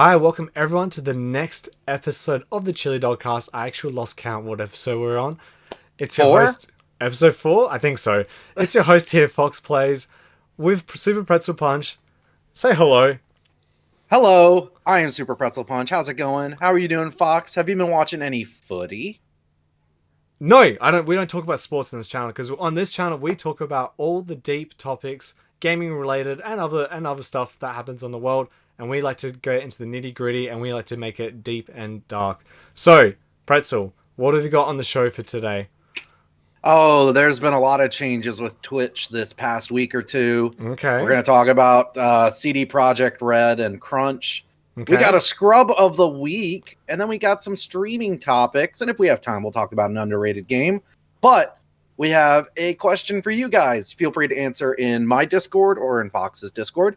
Hi, welcome everyone to the next episode of the Chilidogcast. I actually lost count what episode we're on. It's your Four? host, episode 4? I think so. It's your host here, Fox Plays, with Super Pretzel Punch. Say hello. Hello, I am Super Pretzel Punch. How's it going? How are you doing, Fox? Have you been watching any footy? No, I don't. We don't talk about sports on this channel because on this channel we talk about all the deep topics, gaming related, and other stuff that happens on the world. And we like to go into the nitty gritty, and we like to make it deep and dark. So, Pretzel, what have you got on the show for today? Oh, there's been a lot of changes with Twitch this past week or two. Okay. We're going to talk about CD Projekt Red and Crunch. Okay. We got a scrub of the week, and then we got some streaming topics. And if we have time, we'll talk about an underrated game. But we have a question for you guys. Feel free to answer in my Discord or in Fox's Discord.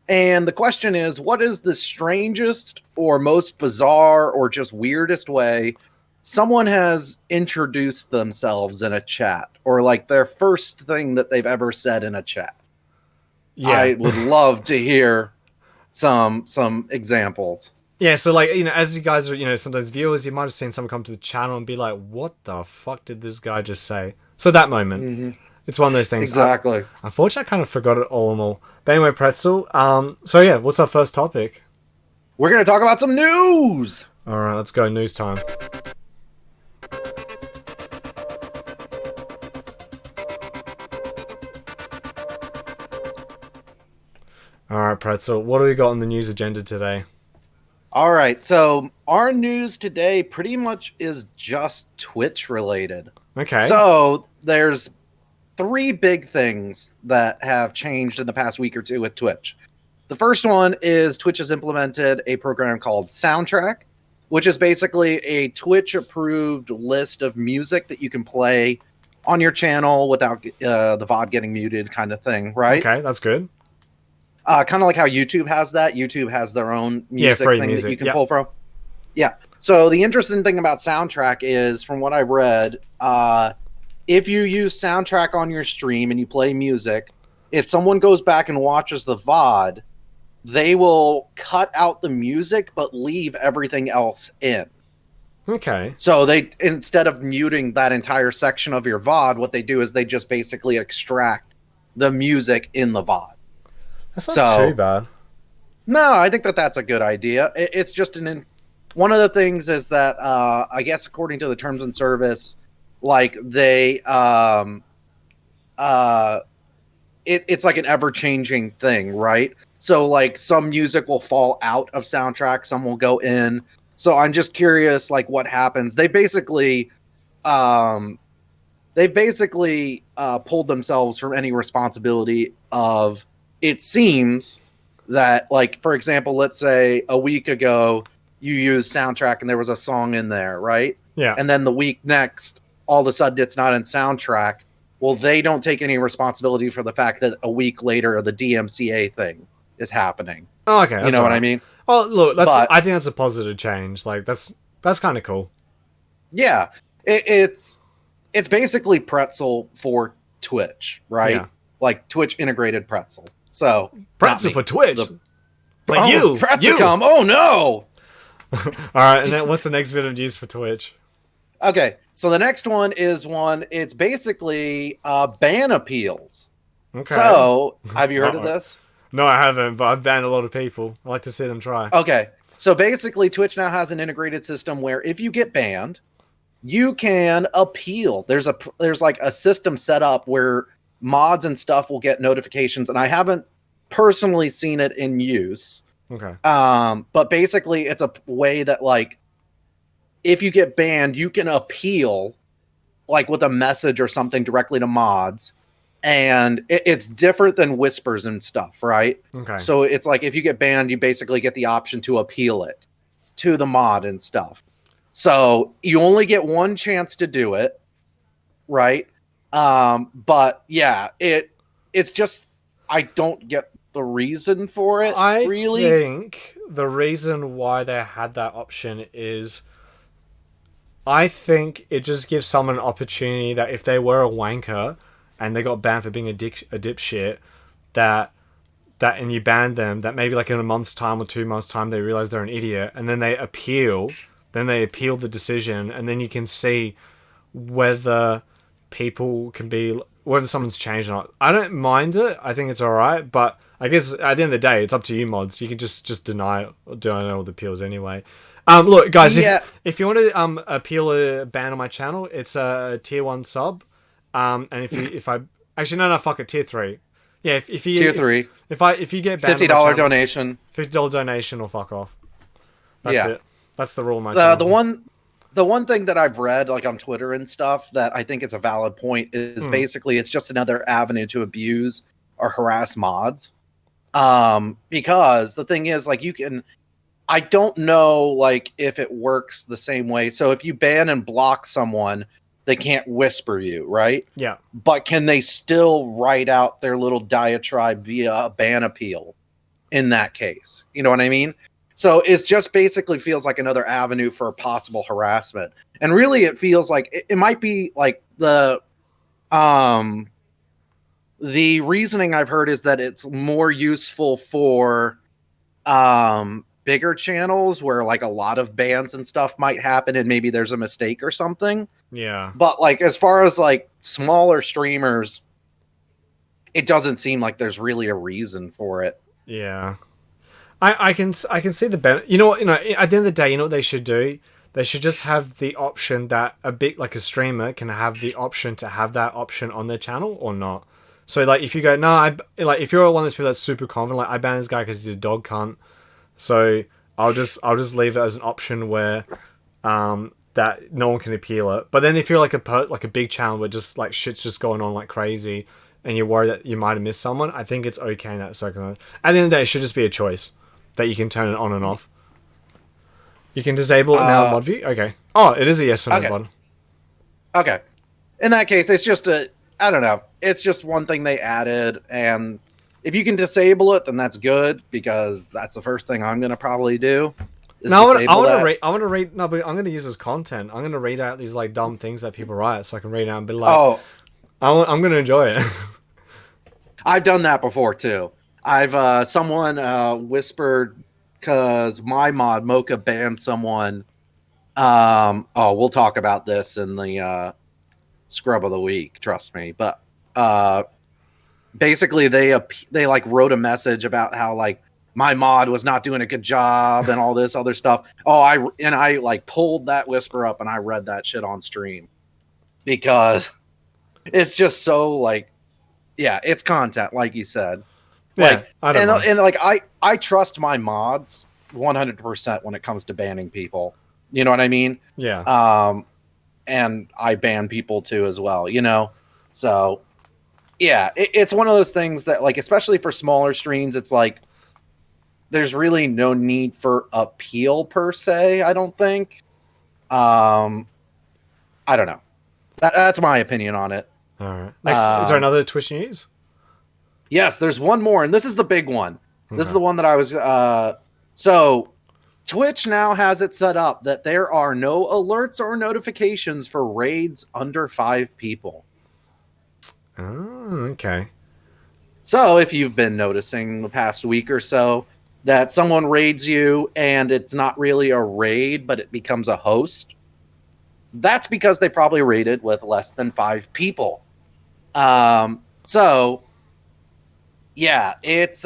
And the question is, what is the strangest or most bizarre or just weirdest way someone has introduced themselves in a chat, or like their first thing that they've ever said in a chat? Yeah. I would love to hear some examples. Yeah, so like, as you guys are, sometimes viewers, you might have seen someone come to the channel and be like, what the fuck did this guy just say? So that moment. Mm-hmm. It's one of those things. Exactly. Unfortunately, I kind of forgot it all and all. But anyway, Pretzel, so yeah, what's our first topic? We're going to talk about some news. All right, let's go. News time. All right, Pretzel, what do we got on the news agenda today? All right, so our news today pretty much is just Twitch related. Okay. So there's 3 big things that have changed in the past week or two with Twitch. The first one is Twitch has implemented a program called Soundtrack, which is basically a Twitch-approved list of music that you can play on your channel without the VOD getting muted kind of thing, right? Okay, that's good. Kind of like how YouTube has that. YouTube has their own music free thing music. that you can pull from. Yeah. So the interesting thing about Soundtrack is, from what I read, if you use Soundtrack on your stream and you play music, if someone goes back and watches the VOD, they will cut out the music but leave everything else in. Okay. So they, instead of muting that entire section of your VOD, what they do is they just basically extract the music in the VOD. That's not too bad. No, I think that's a good idea. It's just one of the things is that I guess according to the terms and service, like they it's like an ever-changing thing, right? So like some music will fall out of Soundtrack, some will go in. So I'm just curious, like, what happens. They basically pulled themselves from any responsibility of, it seems that, like, for example, let's say a week ago you used Soundtrack and there was a song in there, right? Yeah. And then the week next, all of a sudden it's not in Soundtrack. Well, they don't take any responsibility for the fact that a week later the DMCA thing is happening. Oh, okay. You know what I mean? Oh, look, I think that's a positive change. Like, that's kind of cool. Yeah. It's basically Pretzel for Twitch, right? Yeah. Like Twitch integrated Pretzel. So Pretzel for Twitch. Pretzel come. Oh no! All right, and then what's the next bit of news for Twitch? Okay, so the next one is it's basically ban appeals. Okay. So have you heard of this? No, I haven't, but I've banned a lot of people. I like to see them try. Okay, so basically Twitch now has an integrated system where if you get banned, you can appeal. There's like a system set up where mods and stuff will get notifications, and I haven't personally seen it in use. Okay. But basically it's a way that, like, if you get banned, you can appeal, like, with a message or something directly to mods, and it's different than whispers and stuff, right? Okay. So it's like, if you get banned, you basically get the option to appeal it to the mod and stuff. So you only get one chance to do it, right? But yeah, it's just, I don't get the reason for it. I really think the reason why they had that option is, I think it just gives someone an opportunity that if they were a wanker and they got banned for being a dipshit, that that and you ban them, that maybe like in a month's time or 2 months' time they realize they're an idiot, and then they appeal. Then they appeal the decision, and then you can see whether people can be whether someone's changed or not. I don't mind it. I think it's all right, but I guess at the end of the day, it's up to you, mods. You can just deny all the appeals anyway. Look, guys, Yeah. if you want to appeal a ban on my channel, it's a tier 1 sub. And if I actually no fuck it, tier 3. Yeah, if you Tier 3. if you get banned $50 on my channel, donation. $50 donation or fuck off. That's it. That's the rule of my channel. The one thing that I've read, like on Twitter and stuff, that I think is a valid point is basically it's just another avenue to abuse or harass mods. Because the thing is, like, I don't know, like, if it works the same way. So if you ban and block someone, they can't whisper you, right? Yeah. But can they still write out their little diatribe via a ban appeal in that case? You know what I mean? So it just basically feels like another avenue for possible harassment. And really it feels like it might be like the reasoning I've heard is that it's more useful for bigger channels where like a lot of bans and stuff might happen and maybe there's a mistake or something. Yeah. But like as far as like smaller streamers, it doesn't seem like there's really a reason for it. Yeah. I can see the benefit. You know what? At the end of the day, you know what they should do? They should just have the option that a streamer can have the option to have that option on their channel or not. So like if you go, if you're one of those people that's super confident, like I ban this guy because he's a dog cunt, so I'll just leave it as an option where that no one can appeal it. But then if you're like a big channel where just like shit's just going on like crazy and you're worried that you might have missed someone, I think it's okay in that circumstance. At the end of the day, it should just be a choice that you can turn it on and off. You can disable it now in mod view? Okay. Oh, it is a yes or no button. Okay. In that case, it's just I don't know. It's just one thing they added, and if you can disable it, then that's good, because that's the first thing I'm going to probably do. No, I want to read. No, but I'm going to use this content. I'm going to read out these like dumb things that people write, so I can read out and be like, I'm going to enjoy it. I've done that before too. I've someone whispered because my mod Mocha banned someone. We'll talk about this in the scrub of the week. Trust me, but basically they like wrote a message about how like my mod was not doing a good job and all this other stuff. I like pulled that whisper up and I read that shit on stream because it's just so like, yeah, it's content like you said. Yeah, like, I trust my mods 100% when it comes to banning people. You know what I mean? Yeah. And I ban people too as well, you know? So, yeah, it's one of those things that, like, especially for smaller streams, it's like, there's really no need for appeal per se, I don't think. I don't know. That's my opinion on it. All right. Next, is there another Twitch news? Yes, there's one more, and this is the big one. Okay. This is the one that I was... So, Twitch now has it set up that there are no alerts or notifications for raids under 5 people. Oh, okay. So, if you've been noticing the past week or so that someone raids you and it's not really a raid, but it becomes a host, that's because they probably raided with less than 5 people. So... yeah, it's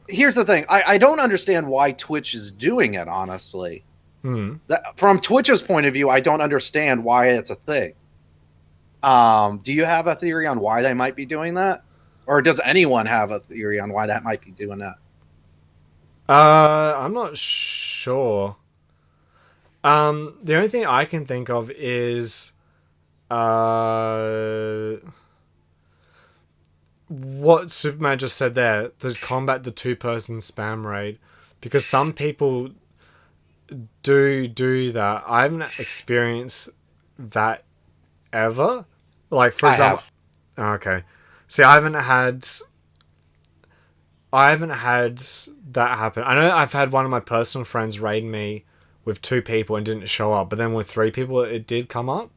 here's the thing. I don't understand why Twitch is doing it, honestly. From Twitch's point of view, I don't understand why it's a thing. Do you have a theory on why they might be doing that? Or does anyone have a theory on why that might be doing that? I'm not sure. The only thing I can think of is what Superman just said there, to combat the 2-person spam raid, because some people do that. I haven't experienced that ever. Like, for example, okay. See, I haven't had that happen. I know I've had one of my personal friends raid me with 2 people and didn't show up, but then with 3 people it did come up.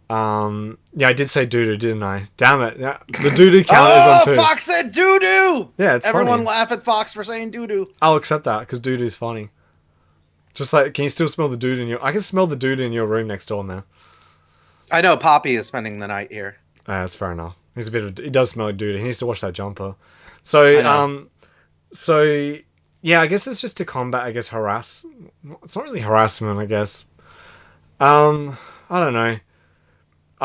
Yeah, I did say doo-doo, didn't I? Damn it. Yeah, the doo-doo count is on 2. Fox said doo doo. Yeah, it's Everyone funny. laugh at Fox for saying doo doo. I'll accept that because doo-doo's funny. Just like, can you still smell the doo-doo in your... I can smell the doo-doo in your room next door now. I know Poppy is spending the night here. That's fair enough. He's a bit of... He does smell like doo-doo. He needs to wash that jumper. I know. So, yeah, I guess it's just to combat, I guess, harass... It's not really harassment, I guess. I don't know.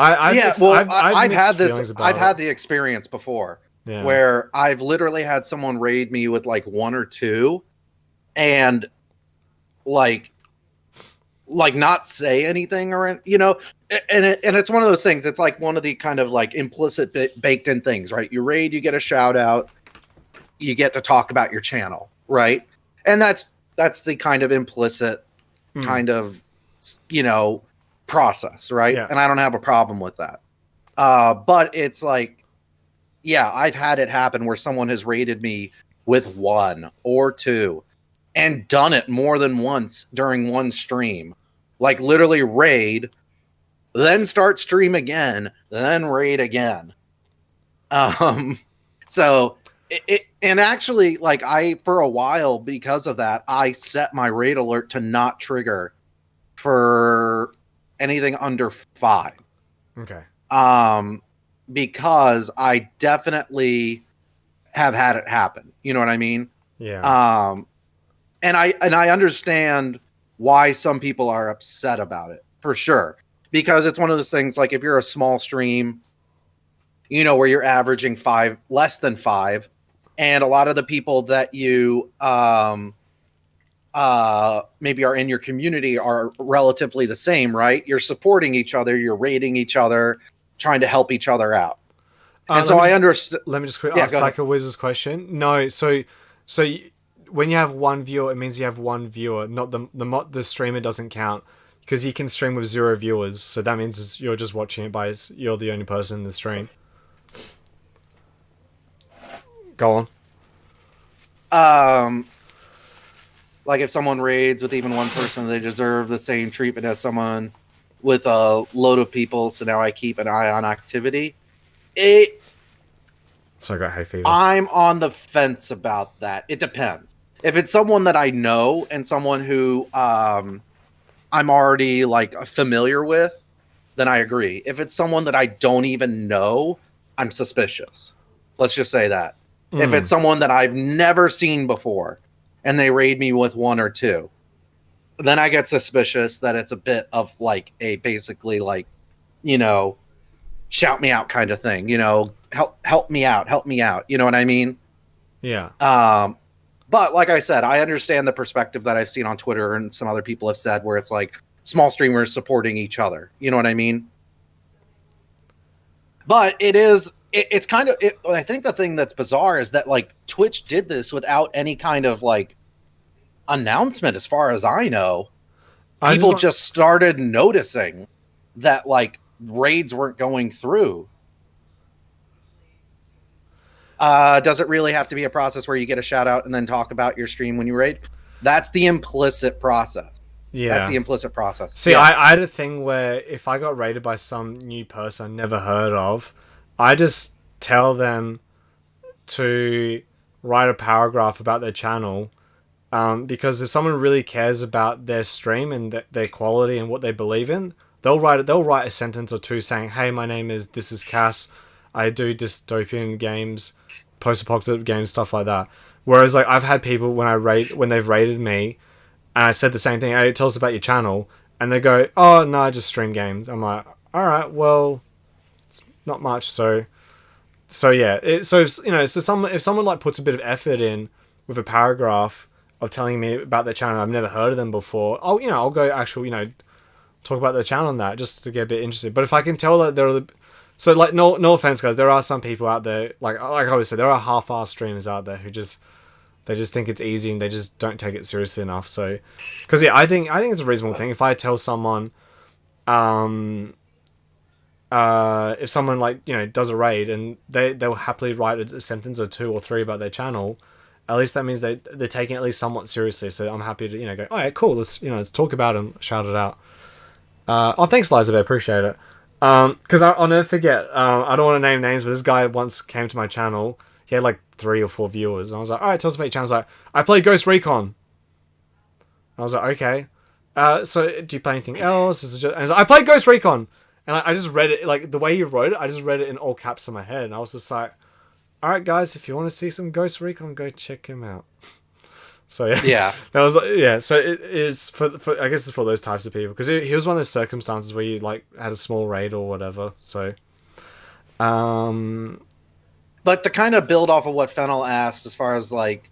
I've had mixed feelings this. about I've it. had the experience before Yeah. where I've literally had someone raid me with like 1 or 2, and like not say anything, or and it's one of those things. It's like one of the kind of like implicit baked in things, right? You raid, you get a shout out, you get to talk about your channel, right? And that's the kind of implicit kind of process, right? Yeah. And I don't have a problem with that. But it's like, yeah, I've had it happen where someone has raided me with 1 or 2 and done it more than once during one stream. Like literally raid, then start stream again, then raid again. So and actually, like, for a while, because of that, I set my raid alert to not trigger for anything under 5. Okay. Because I definitely have had it happen. You know what I mean? Yeah. And I understand why some people are upset about it, for sure. Because it's one of those things, like, if you're a small stream, where you're averaging less than 5, and a lot of the people that you maybe are in your community are relatively the same, right? You're supporting each other, you're rating each other, trying to help each other out. And so I understand. Let me just quick ask Psycho Wiz's question. No, so when you have 1 viewer, it means you have 1 viewer, not the streamer doesn't count, because you can stream with 0 viewers. So that means you're just watching it you're the only person in the stream. Go on. Like if someone raids with even 1 person, they deserve the same treatment as someone with a load of people. So now I keep an eye on activity. So I got hay fever. I'm on the fence about that. It depends. If it's someone that I know and someone who I'm already like familiar with, then I agree. If it's someone that I don't even know, I'm suspicious. Let's just say that. If it's someone that I've never seen before and they raid me with 1 or 2, then I get suspicious that it's a bit of like a basically like, shout me out kind of thing, help me out. You know what I mean? Yeah. But like I said, I understand the perspective that I've seen on Twitter and some other people have said where it's like small streamers supporting each other. You know what I mean? But it's kind of, I think the thing that's bizarre is that like Twitch did this without any kind of like announcement, as far as I know. People just started noticing that like raids weren't going through. Does it really have to be a process where you get a shout out and then talk about your stream when you raid? That's the implicit process. Yeah. That's the implicit process. See, yes. I had a thing where if I got raided by some new person I never heard of, I just tell them to write a paragraph about their channel, because if someone really cares about their stream and their quality and what they believe in, they'll write a sentence or 2 saying, "Hey, my name is this is Cass. I do dystopian games, post-apocalyptic games, stuff like that." Whereas like I've had people when they've raided me and I said the same thing, "Hey, tell us about your channel," and they go, "Oh no, I just stream games." I'm like, all right, well, it's not much. So yeah, if someone like puts a bit of effort in with a paragraph of telling me about their channel, I've never heard of them before, I'll go talk about their channel and that, just to get a bit interested. But if I can tell that so like no offense guys, there are some people out there, like I always say, there are half-assed streamers out there who just think it's easy and they just don't take it seriously enough. So because yeah, I think it's a reasonable thing if I tell someone if someone like does a raid and they'll happily write a sentence or 2 or 3 about their channel, at least that means they're taking it at least somewhat seriously. So I'm happy to go, all right, cool, let's talk about it and shout it out. Thanks Liza, I appreciate it. Because I'll never forget. I don't want to name names, but this guy once came to my channel. He had like 3 or 4 viewers, and I was like, "All right, tell us about your channel." He's like, "I play Ghost Recon." I was like, "Okay." So do you play anything else? This is just... And he's like, "I play Ghost Recon," and I just read it like the way he wrote it. I just read it in all caps in my head, and I was just like, "All right, guys, if you want to see some Ghost Recon, go check him out." So Yeah. that was like, yeah. So it's for I guess it's for those types of people because he was one of those circumstances where you like had a small raid or whatever. So, But to kind of build off of what Fennel asked, as far as like,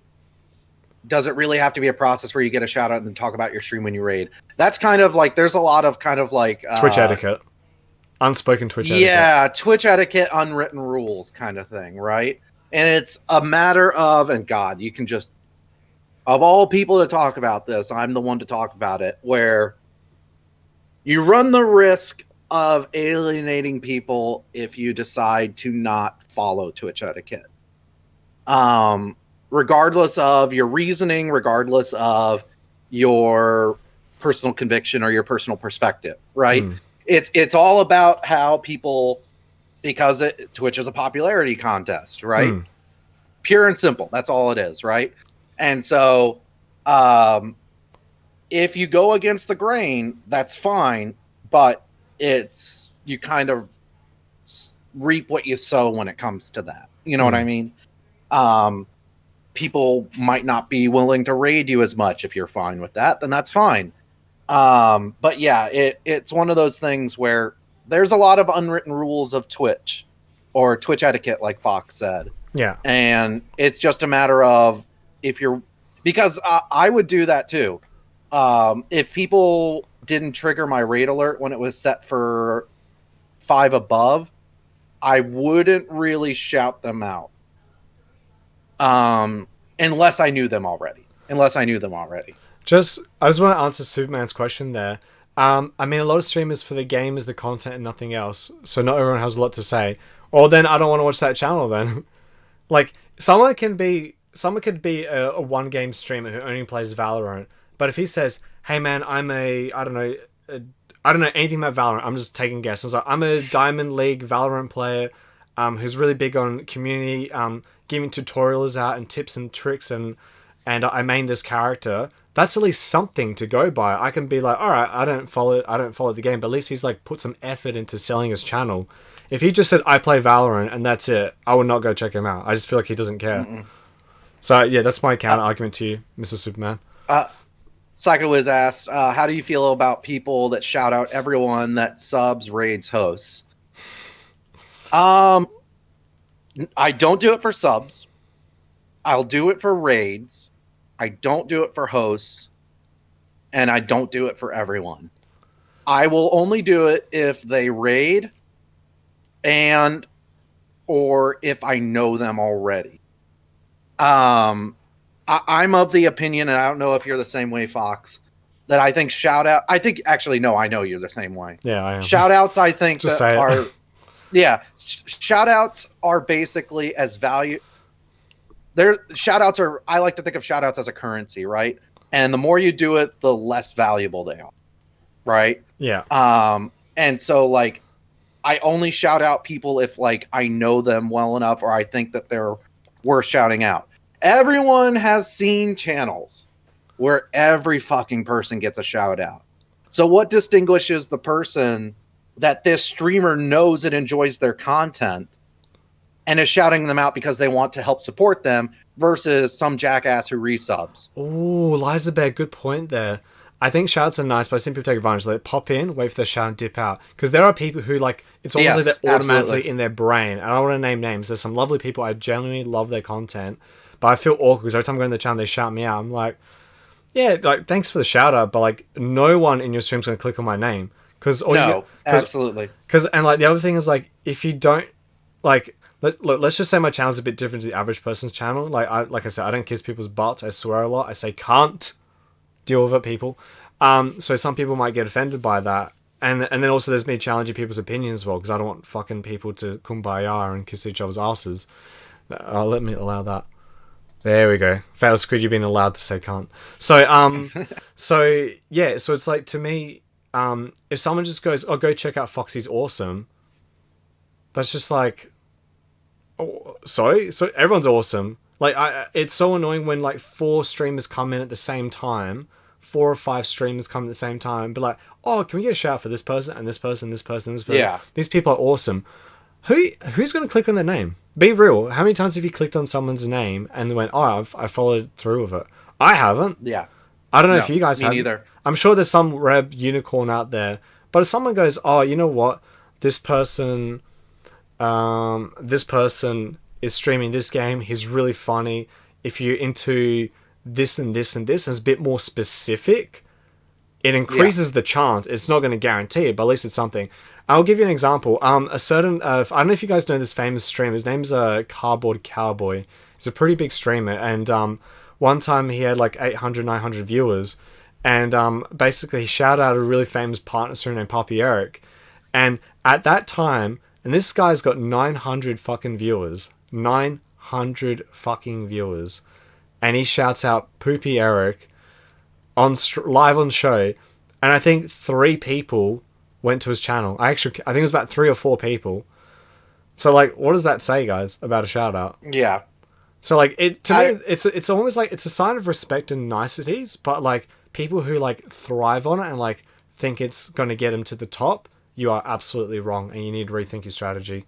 does it really have to be a process where you get a shout out and then talk about your stream when you raid? That's kind of like, there's a lot of kind of like Twitch etiquette, unspoken Twitch etiquette. Yeah, Twitch etiquette, unwritten rules kind of thing, right? And it's a matter of, and God, you can just, of all people to talk about this, I'm the one to talk about it, where you run the risk of alienating people if you decide to not follow Twitch etiquette. Regardless of your reasoning, regardless of your personal conviction or your personal perspective, right? It's all about how people, because Twitch is a popularity contest, right? Pure and simple. That's all it is, right? And so, if you go against the grain, that's fine, but you kind of reap what you sow when it comes to that. You know what I mean? People might not be willing to raid you as much. If you're fine with that, then that's fine. But yeah, it's one of those things where there's a lot of unwritten rules of Twitch or Twitch etiquette, like Fox said. Yeah. And it's just a matter of because I would do that too. If people didn't trigger my raid alert when it was set for 5 above, I wouldn't really shout them out. Unless I knew them already. I just want to answer Superman's question there. I mean, a lot of streamers for the game is the content and nothing else, so not everyone has a lot to say. Or then I don't want to watch that channel then. Like, someone could be a one game streamer who only plays Valorant, but if he says, "Hey man, I don't know anything about Valorant, I'm just taking guesses. I'm a Diamond League Valorant player who's really big on community, giving tutorials out and tips and tricks, and I main this character." That's at least something to go by. I can be like, all right, I don't follow the game, but at least he's like put some effort into selling his channel. If he just said, "I play Valorant," and that's it, I would not go check him out. I just feel like he doesn't care. So yeah, that's my counter argument to you, Mr. Superman. Psycho Wiz asked, how do you feel about people that shout out everyone that subs, raids, hosts? I don't do it for subs. I'll do it for raids. I don't do it for hosts. And I don't do it for everyone. I will only do it if they raid or if I know them already. I'm of the opinion, and I don't know if you're the same way, Fox, that I think I know you're the same way. Yeah, I am. Shout outs, I think, just that say are, it. yeah, shout outs are basically as value. I like to think of shout outs as a currency, right? And the more you do it, the less valuable they are, right? Yeah. And so, like, I only shout out people if, like, I know them well enough or I think that they're worth shouting out. Everyone has seen channels where every fucking person gets a shout out. So what distinguishes the person that this streamer knows and enjoys their content and is shouting them out because they want to help support them versus some jackass who resubs? Oh, Liza Bear, good point there. I think shouts are nice, but I think people take advantage. Like, pop in, wait for their shout and dip out. Because there are people who, like, it's almost like they're automatically in their brain. And I don't want to name names. There's some lovely people. I genuinely love their content. But I feel awkward because every time I go in the channel, they shout me out. I'm like, yeah, like, thanks for the shout out, but, like, no one in your stream's going to click on my name. Absolutely. And, like, the other thing is, like, if you don't, like, look, let's just say my channel's a bit different to the average person's channel. Like I said, I don't kiss people's butts. I swear a lot. I say can't. Deal with it, people. So some people might get offended by that. And then also there's me challenging people's opinions as well, because I don't want fucking people to kumbaya and kiss each other's asses. Let me allow that. There we go. Fatal Squid, you've been allowed to say can't. So, so yeah, so it's like, to me, if someone just goes, "Oh, go check out Foxy's awesome," that's just like, oh, sorry, so everyone's awesome. Like, it's so annoying when like 4 streamers come in at the same time, 4 or 5 streamers come at the same time, but like, oh, can we get a shout out for this person and this person, this person, this person? Yeah. These people are awesome. Who's going to click on their name? Be real. How many times have you clicked on someone's name and went, "Oh, I followed through with it"? I haven't. Yeah. I don't know No, if you guys me have. neither. I'm sure there's some reb unicorn out there, but if someone goes, "Oh, you know what? This person is streaming this game. He's really funny. If you're into this and this and this," and it's a bit more specific, it increases the chance. It's not going to guarantee it, but at least it's something. I'll give you an example. A certain, I don't know if you guys know this famous streamer. His name's Cardboard Cowboy. He's a pretty big streamer, and one time he had like 800, 900 viewers, and basically he shouted out a really famous partner streamer named Poppy Eric, and at that time, and this guy's got 900 fucking viewers, 900 fucking viewers, and he shouts out Poopy Eric on live on show, and I think 3 people went to his channel. I think it was about 3 or 4 people. So like, what does that say, guys, about a shout out? Yeah. So like, me, it's almost like it's a sign of respect and niceties, but like people who like thrive on it and like think it's going to get them to the top, you are absolutely wrong, and you need to rethink your strategy.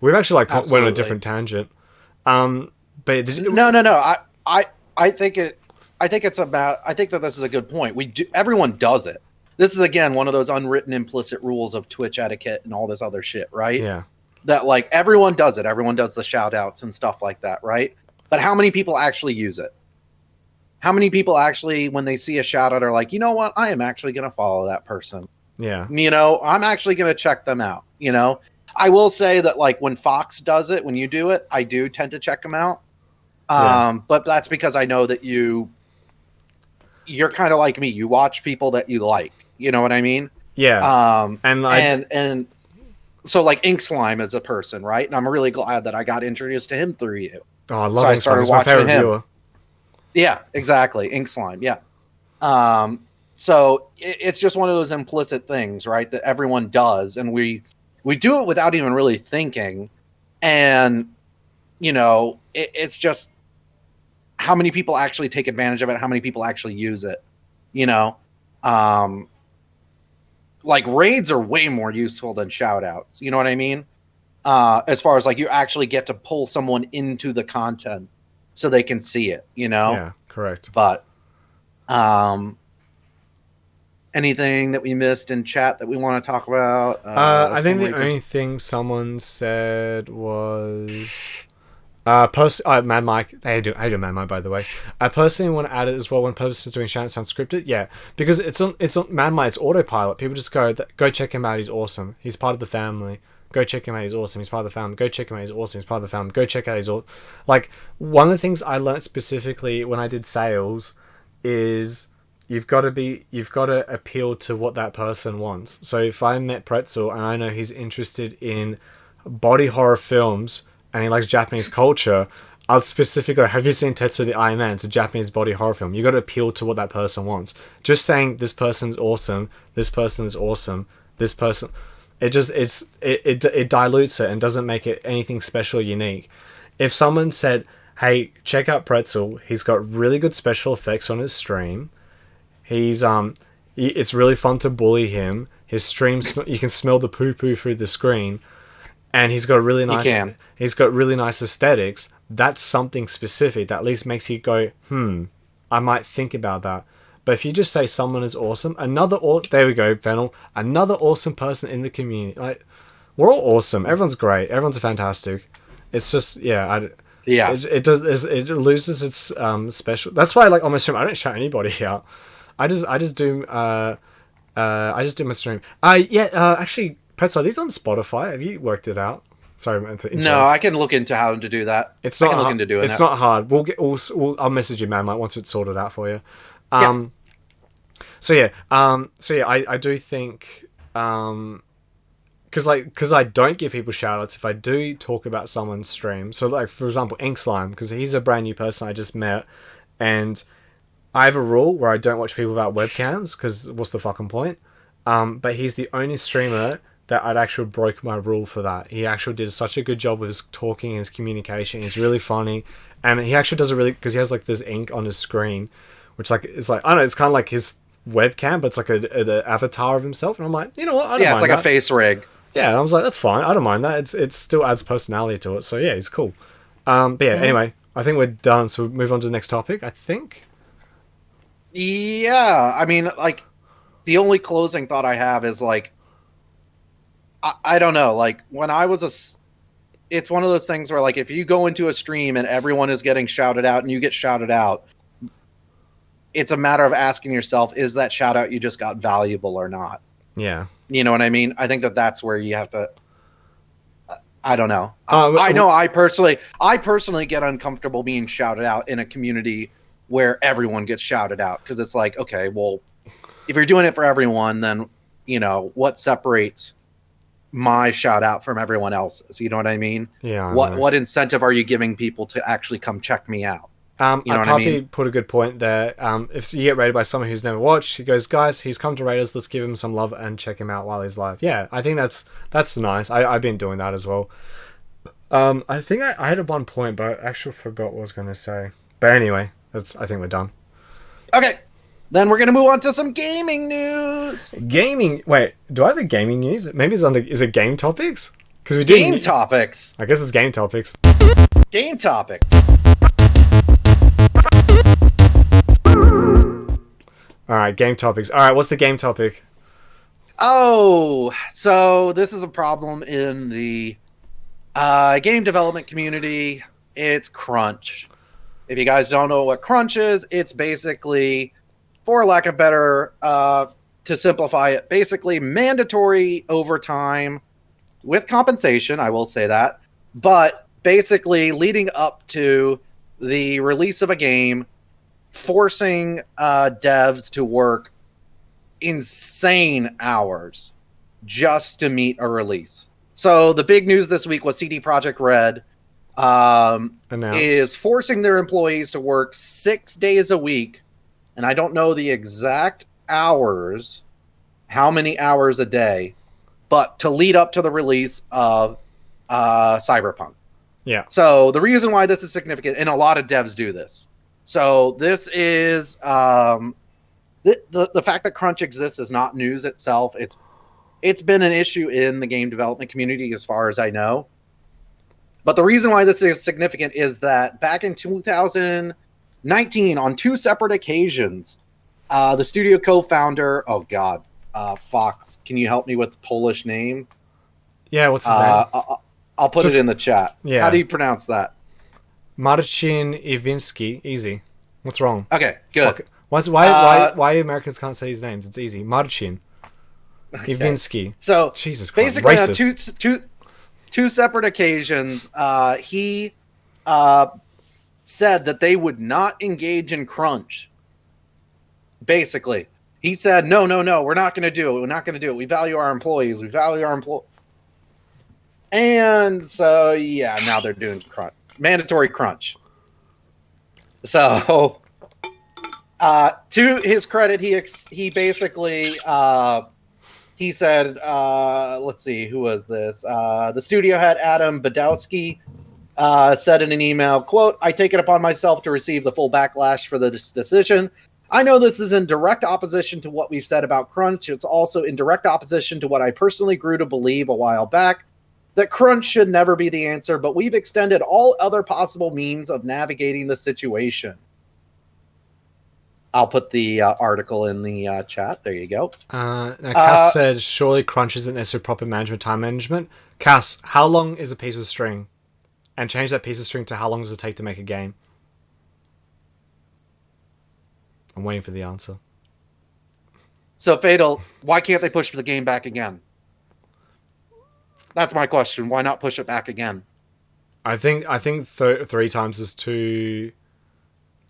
We've actually like went on a different tangent. But No. I think it's about. I think that this is a good point. Everyone does it. This is again one of those unwritten implicit rules of Twitch etiquette and all this other shit, right? Yeah. That like everyone does it. Everyone does the shout outs and stuff like that, right? But how many people actually use it? How many people actually, when they see a shout out, are like, you know what? I am actually going to follow that person. Yeah. You know, I'm actually going to check them out. You know, I will say that like when Fox does it, when you do it, I do tend to check them out. But that's because I know that you're kind of like me. You watch people that you like. You know what I mean? Yeah. And so like Ink Slime is a person, right? And I'm really glad that I got introduced to him through you. Oh, I love so I Ink Slime. started He's my watching favorite him. viewer. Yeah, exactly. Ink Slime. Yeah. So it's just one of those implicit things, right? That everyone does. And we do it without even really thinking. And, you know, it's just how many people actually take advantage of it, how many people actually use it, you know? Like raids are way more useful than shout outs. You know what I mean? As far as like you actually get to pull someone into the content so they can see it, you know? Yeah, correct. But anything that we missed in chat that we want to talk about? I think the only thing someone said was Mad Mike. Hey, do Mad Mike, by the way. I personally want to add it as well when Purpose is doing shout sound scripted. Yeah, because it's on Mad Mike. It's autopilot. People just go check him out. He's awesome. He's part of the family. Go check him out. He's awesome. He's part of the family. Go check him out. He's awesome. He's part of the family. Go check out. He's awesome. Like, one of the things I learned specifically when I did sales is you've got to appeal to what that person wants. So if I met Pretzel and I know he's interested in body horror films and he likes Japanese culture, I'll specifically, have you seen Tetsuo the Iron Man? It's a Japanese body horror film. You got to appeal to what that person wants. Just saying this person's awesome, this person is awesome, this person, it dilutes it and doesn't make it anything special or unique. If someone said, hey, check out Pretzel, he's got really good special effects on his stream, it's really fun to bully him, his streams, you can smell the poo-poo through the screen, and he's got really nice aesthetics, that's something specific that at least makes you go, I might think about that. But if you just say someone is awesome, there we go, Fennel, another awesome person in the community. Like, we're all awesome. Everyone's great. Everyone's fantastic. It's just, it loses its special. That's why, like, on my stream, I don't shout anybody out. I just do my stream. Actually, Pretzel, are these on Spotify? Have you worked it out? Sorry, no, I can look into how to do that. It's not look into doing it's not hard. I'll message you, man. Once it's sorted out for you. I do think because I don't give people shoutouts if I do talk about someone's stream. So like, for example, Ink Slime, because he's a brand new person I just met, and I have a rule where I don't watch people without webcams because what's the fucking point? But he's the only streamer that I'd actually broke my rule for that. He actually did such a good job with his talking, his communication. He's really funny, and he actually does it really because he has like this ink on his screen, which like it's like I don't know, it's kind of like his webcam, but it's like an avatar of himself. And I'm like, you know what? I don't Yeah, mind it's like that. a face rig. Yeah, and I was like, that's fine. I don't mind that. It still adds personality to it. So yeah, he's cool. But yeah, anyway, I think we're done. So we'll move on to the next topic. I think. Yeah, I mean, like, the only closing thought I have is like, I don't know, like when I was it's one of those things where like if you go into a stream and everyone is getting shouted out and you get shouted out, it's a matter of asking yourself, is that shout out you just got valuable or not? Yeah. You know what I mean? I think that's where you have to. I don't know. Uh, I know. I personally get uncomfortable being shouted out in a community where everyone gets shouted out because it's like, okay, well, if you're doing it for everyone, then what separates my shout out from everyone else's? You know what I mean? Yeah. What incentive are you giving people to actually come check me out? You know what Puppy I mean? put a good point there. If you get rated by someone who's never watched, he goes, guys, he's come to rate us. Let's give him some love and check him out while he's live. Yeah, I think that's nice. I've been doing that as well. I think I had a one point, but I actually forgot what I was going to say. But anyway, I think we're done. Okay, then we're gonna move on to some gaming news. Gaming. Wait, do I have a gaming news? Maybe it's under. Is it game topics? Because we did Game topics. I guess it's game topics. Game topics. All right, game topics. All right, what's the game topic? Oh, so this is a problem in the game development community. It's crunch. If you guys don't know what crunch is, it's basically, for lack of better, to simplify it, basically mandatory overtime with compensation. I will say that, but basically leading up to the release of a game, forcing devs to work insane hours just to meet a release. So the big news this week was CD Projekt Red is forcing their employees to work 6 days a week, and I don't know the exact hours, how many hours a day, but to lead up to the release of Cyberpunk. Yeah. So the reason why this is significant, and a lot of devs do this. So this is the fact that crunch exists is not news itself. It's been an issue in the game development community as far as I know. But the reason why this is significant is that back in 2019, on two separate occasions, the studio co-founder, Fox, can you help me with the Polish name? Yeah, what's his name? I'll put it in the chat. Yeah. How do you pronounce that? Marcin Iwinski. Easy. What's wrong? Okay, good. Okay. Why Americans can't say his names? It's easy. Marcin Iwinski. So Jesus Christ. basically, Racist. on two separate occasions, he said that they would not engage in crunch. Basically, he said, no, we're not going to do it. We're not going to do it. We value our employees. And so, yeah, now they're doing crunch. Mandatory crunch. So, to his credit, he basically he said, let's see, who was this? The studio head, Adam Badowski, said in an email, quote, "I take it upon myself to receive the full backlash for this decision. I know this is in direct opposition to what we've said about crunch. It's also in direct opposition to what I personally grew to believe a while back, that crunch should never be the answer, but we've extended all other possible means of navigating the situation." I'll put the article in the chat. There you go. Now, Cass said, surely crunch isn't necessarily proper management, time management. Cass, how long is a piece of string? And change that piece of string to how long does it take to make a game? I'm waiting for the answer. So, Fatal, why can't they push the game back again? That's my question. Why not push it back again? I think 3 times is too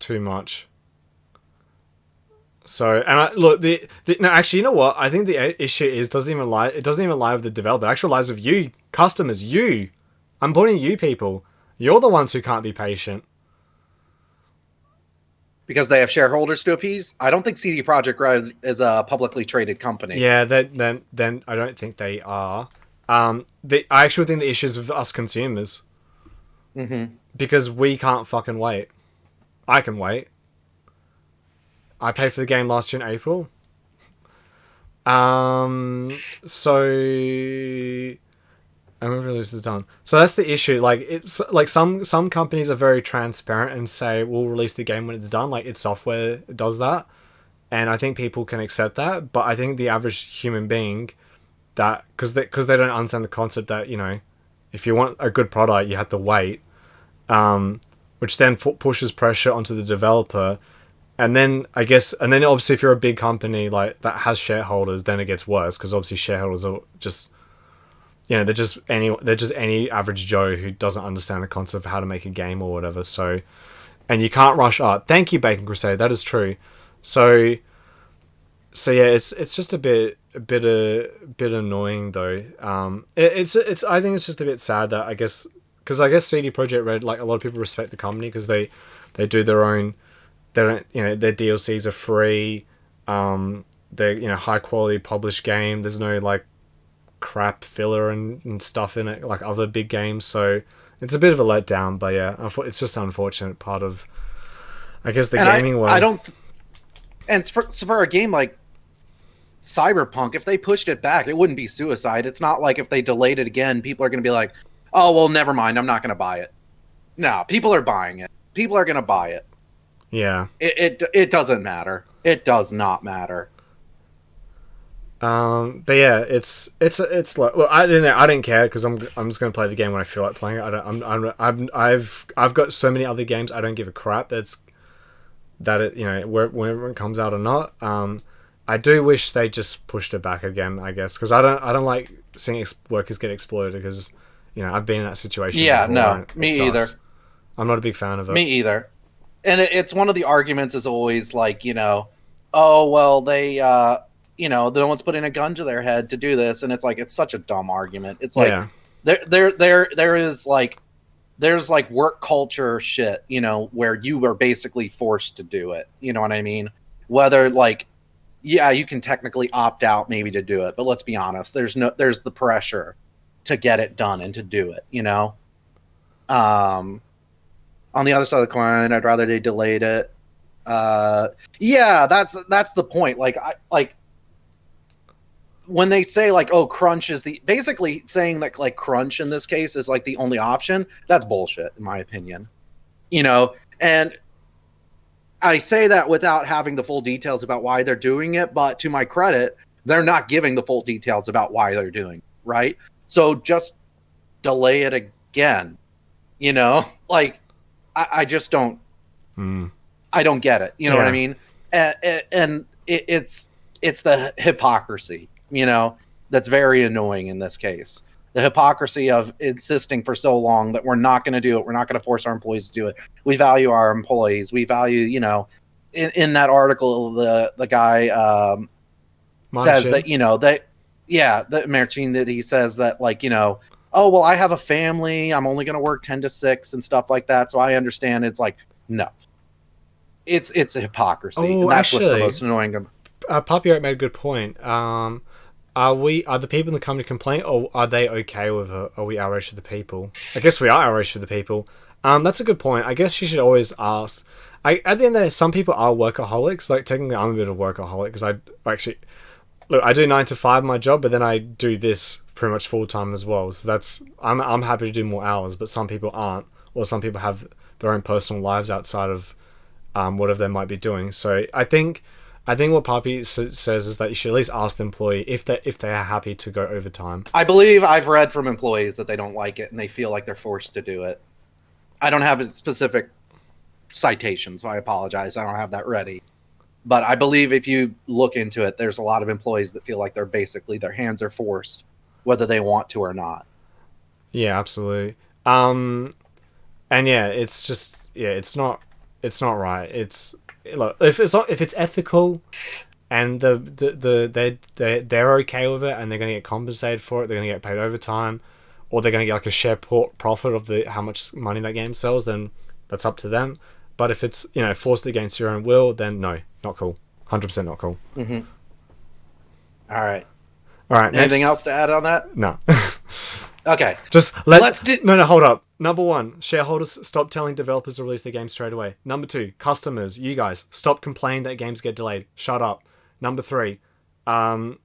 much. So, and look, no, actually, you know what? I think the issue is it doesn't even lie with the developer. It actually lies with you, customers. You, I'm pointing at you people. You're the ones who can't be patient. Because they have shareholders to appease. I don't think CD Projekt Red is a publicly traded company. Yeah, then I don't think they are. I actually think the issue is with us consumers Mm-hmm. because we can't fucking wait. I can wait. I paid for the game last year in April. So and when release is done. So that's the issue. Like it's like some companies are very transparent and say we'll release the game when it's done. Like its software does that, and I think people can accept that. But I think the average human being, that because they don't understand the concept that if you want a good product you have to wait, which then pushes pressure onto the developer. And then obviously if you're a big company like that has shareholders, then it gets worse because obviously shareholders are just they're just any average Joe who doesn't understand the concept of how to make a game or whatever. So, and you can't rush art. Thank you, Bacon Crusade. That is true. So yeah, it's just a bit annoying though. It's I think it's just a bit sad that because I guess CD Projekt Red, like a lot of people respect the company because they do their own. They don't, their DLCs are free. They're high quality published game. There's no like crap filler and stuff in it like other big games. So it's a bit of a letdown. But yeah, it's just an unfortunate part of, I guess, the gaming world. I don't. And for a game like Cyberpunk, if they pushed it back, it wouldn't be suicide. It's not like if they delayed it again, people are going to be like, "Oh well, never mind. I'm not going to buy it." No, people are buying it. People are going to buy it. Yeah. It doesn't matter. It does not matter. But yeah, it's like, look, I didn't care because I'm just gonna play the game when I feel like playing it. I've got so many other games I don't give a crap. When it comes out or not. I do wish they just pushed it back again. I guess because I don't like seeing workers get exploited because I've been in that situation. Yeah, no, me either. I'm not a big fan of it. Me either. And it's one of the arguments is always like, oh, well, they, no one's putting a gun to their head to do this. And it's like, it's such a dumb argument. It's like, there's like work culture shit, where you were basically forced to do it. You know what I mean? Whether like, yeah, you can technically opt out maybe to do it, but let's be honest, there's the pressure to get it done and to do it, On the other side of the coin, I'd rather they delayed it. Yeah, that's the point. Like when they say like, oh, crunch is basically saying that like crunch in this case is like the only option. That's bullshit, in my opinion. And I say that without having the full details about why they're doing it, but to my credit, they're not giving the full details about why they're doing it, right? So just delay it again. Like. I just don't. I don't get it. You know what I mean? And it's the hypocrisy. That's very annoying in this case. The hypocrisy of insisting for so long that we're not going to do it. We're not going to force our employees to do it. We value our employees. We value. In that article, the guy says that that Marcin, that he says that like oh, well, I have a family. I'm only going to work 10 to 6 and stuff like that. So I understand. It's like, no. It's a hypocrisy. Oh, and that's actually, what's the most annoying. Poppy made a good point. Are the people in the company complaining, or are they okay with it? Are we outraged for the people? I guess we are outraged for the people. That's a good point. I guess you should always ask. At the end of the day, some people are workaholics. Like, technically, I'm a bit of a workaholic because I do 9 to 5 my job, but then I do this pretty much full time as well. So I'm happy to do more hours, but some people aren't, or some people have their own personal lives outside of whatever they might be doing. So I think what Poppy says is that you should at least ask the employee if they are happy to go overtime. I believe I've read from employees that they don't like it and they feel like they're forced to do it. I don't have a specific citation, so I apologize. I don't have that ready. But I believe if you look into it, there's a lot of employees that feel like their hands are forced, whether they want to or not. Yeah, absolutely. And yeah, it's just it's not right. Look, if it's ethical, and they're okay with it, and they're gonna get compensated for it, they're gonna get paid overtime, or they're gonna get like a share profit of how much money that game sells, then that's up to them. But if it's, forced against your own will, then no, not cool. 100% not cool. Mm-hmm. All right. All right. Anything else to add on that? No. Okay. No, hold up. Number 1, shareholders stop telling developers to release their games straight away. Number 2, customers, you guys, stop complaining that games get delayed. Shut up. Number 3, let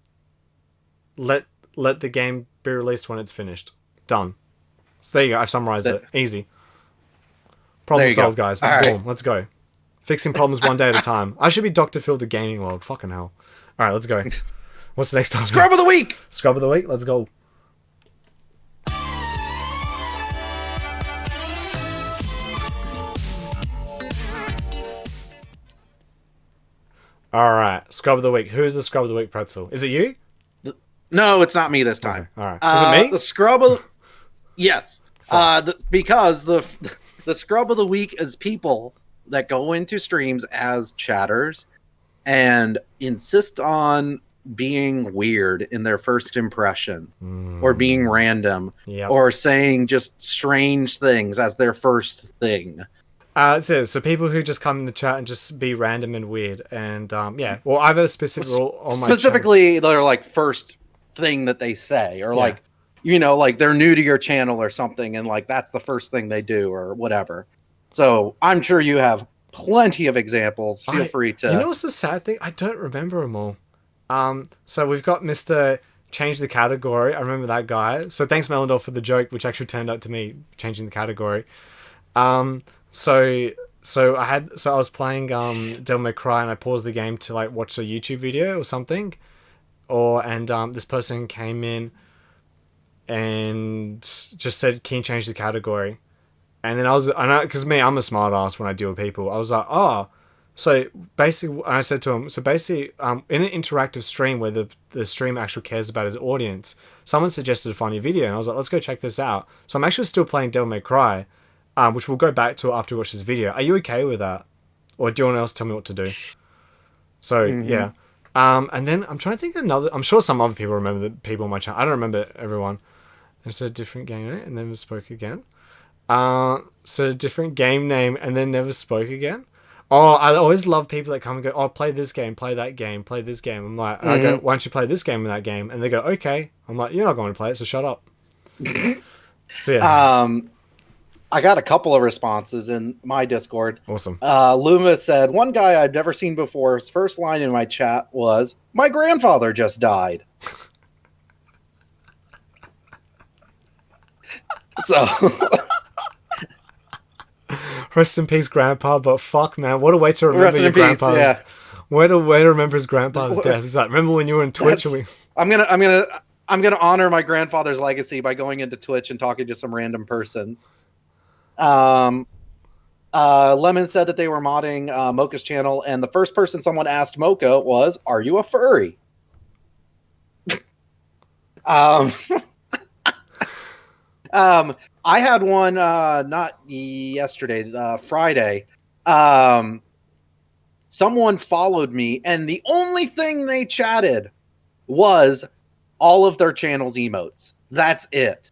the game be released when it's finished. Done. So there you go. I've summarized it. Easy. Problem solved, guys. All Boom. right. Let's go. Fixing problems one day at a time. I should be Dr. Phil the gaming world. Fucking hell. All right, let's go. What's the next topic? Scrub of the week. Scrub of the week. Let's go. All right, scrub of the week. Who's the scrub of the week, Pretzel? Is it you? No, it's not me this time. Okay. All right. Is it me? The scrub of yes, because the scrub of the week is people that go into streams as chatters and insist on being weird in their first impression, or being random, or saying just strange things as their first thing. So people who just come in the chat and just be random and weird, and well, I have a specific rule on my specifically channel. Their like first thing that they say, or like like they're new to your channel or something, and like that's the first thing they do or whatever. So I'm sure you have plenty of examples. Feel free to. You know what's the sad thing? I don't remember them all. So we've got Mr. Change the Category. I remember that guy. So thanks, Melendor, for the joke, which actually turned out to me changing the category. So I was playing Devil May Cry, and I paused the game to like watch a YouTube video or something, and this person came in and just said, "Can you change the category?" And then I know because I'm a smart ass when I deal with people. I was like, "Oh." So basically, I said to him, in an interactive stream where the streamer actually cares about his audience, someone suggested a funny video, and I was like, let's go check this out. So I'm actually still playing Devil May Cry, which we'll go back to after we watch this video. Are you okay with that? Or do you want else tell me what to do? So, yeah. And then I'm trying to think of another. I'm sure some other people remember the people on my channel. I don't remember everyone. And so a different game name, and then spoke again. So a different game name, and then never spoke again. Oh, I always love people that come and go, oh, play this game, play that game, play this game. I'm like, I go, why don't you play this game and that game? And they go, okay. I'm like, you're not going to play it, so shut up. So, yeah. I got a couple of responses in my Discord. Awesome. Luma said, one guy I've never seen before, his first line in my chat was, my grandfather just died. So... Rest in peace, Grandpa. But fuck, man, what a way to remember your grandpa's. Yeah. What a way to remember his grandpa's death. It's like, remember when you were in Twitch? I'm gonna honor my grandfather's legacy by going into Twitch and talking to some random person. Lemon said that they were modding Mocha's channel, and the first person someone asked Mocha was, "Are you a furry?" I had one not yesterday, Friday. Someone followed me, and the only thing they chatted was all of their channel's emotes. That's it.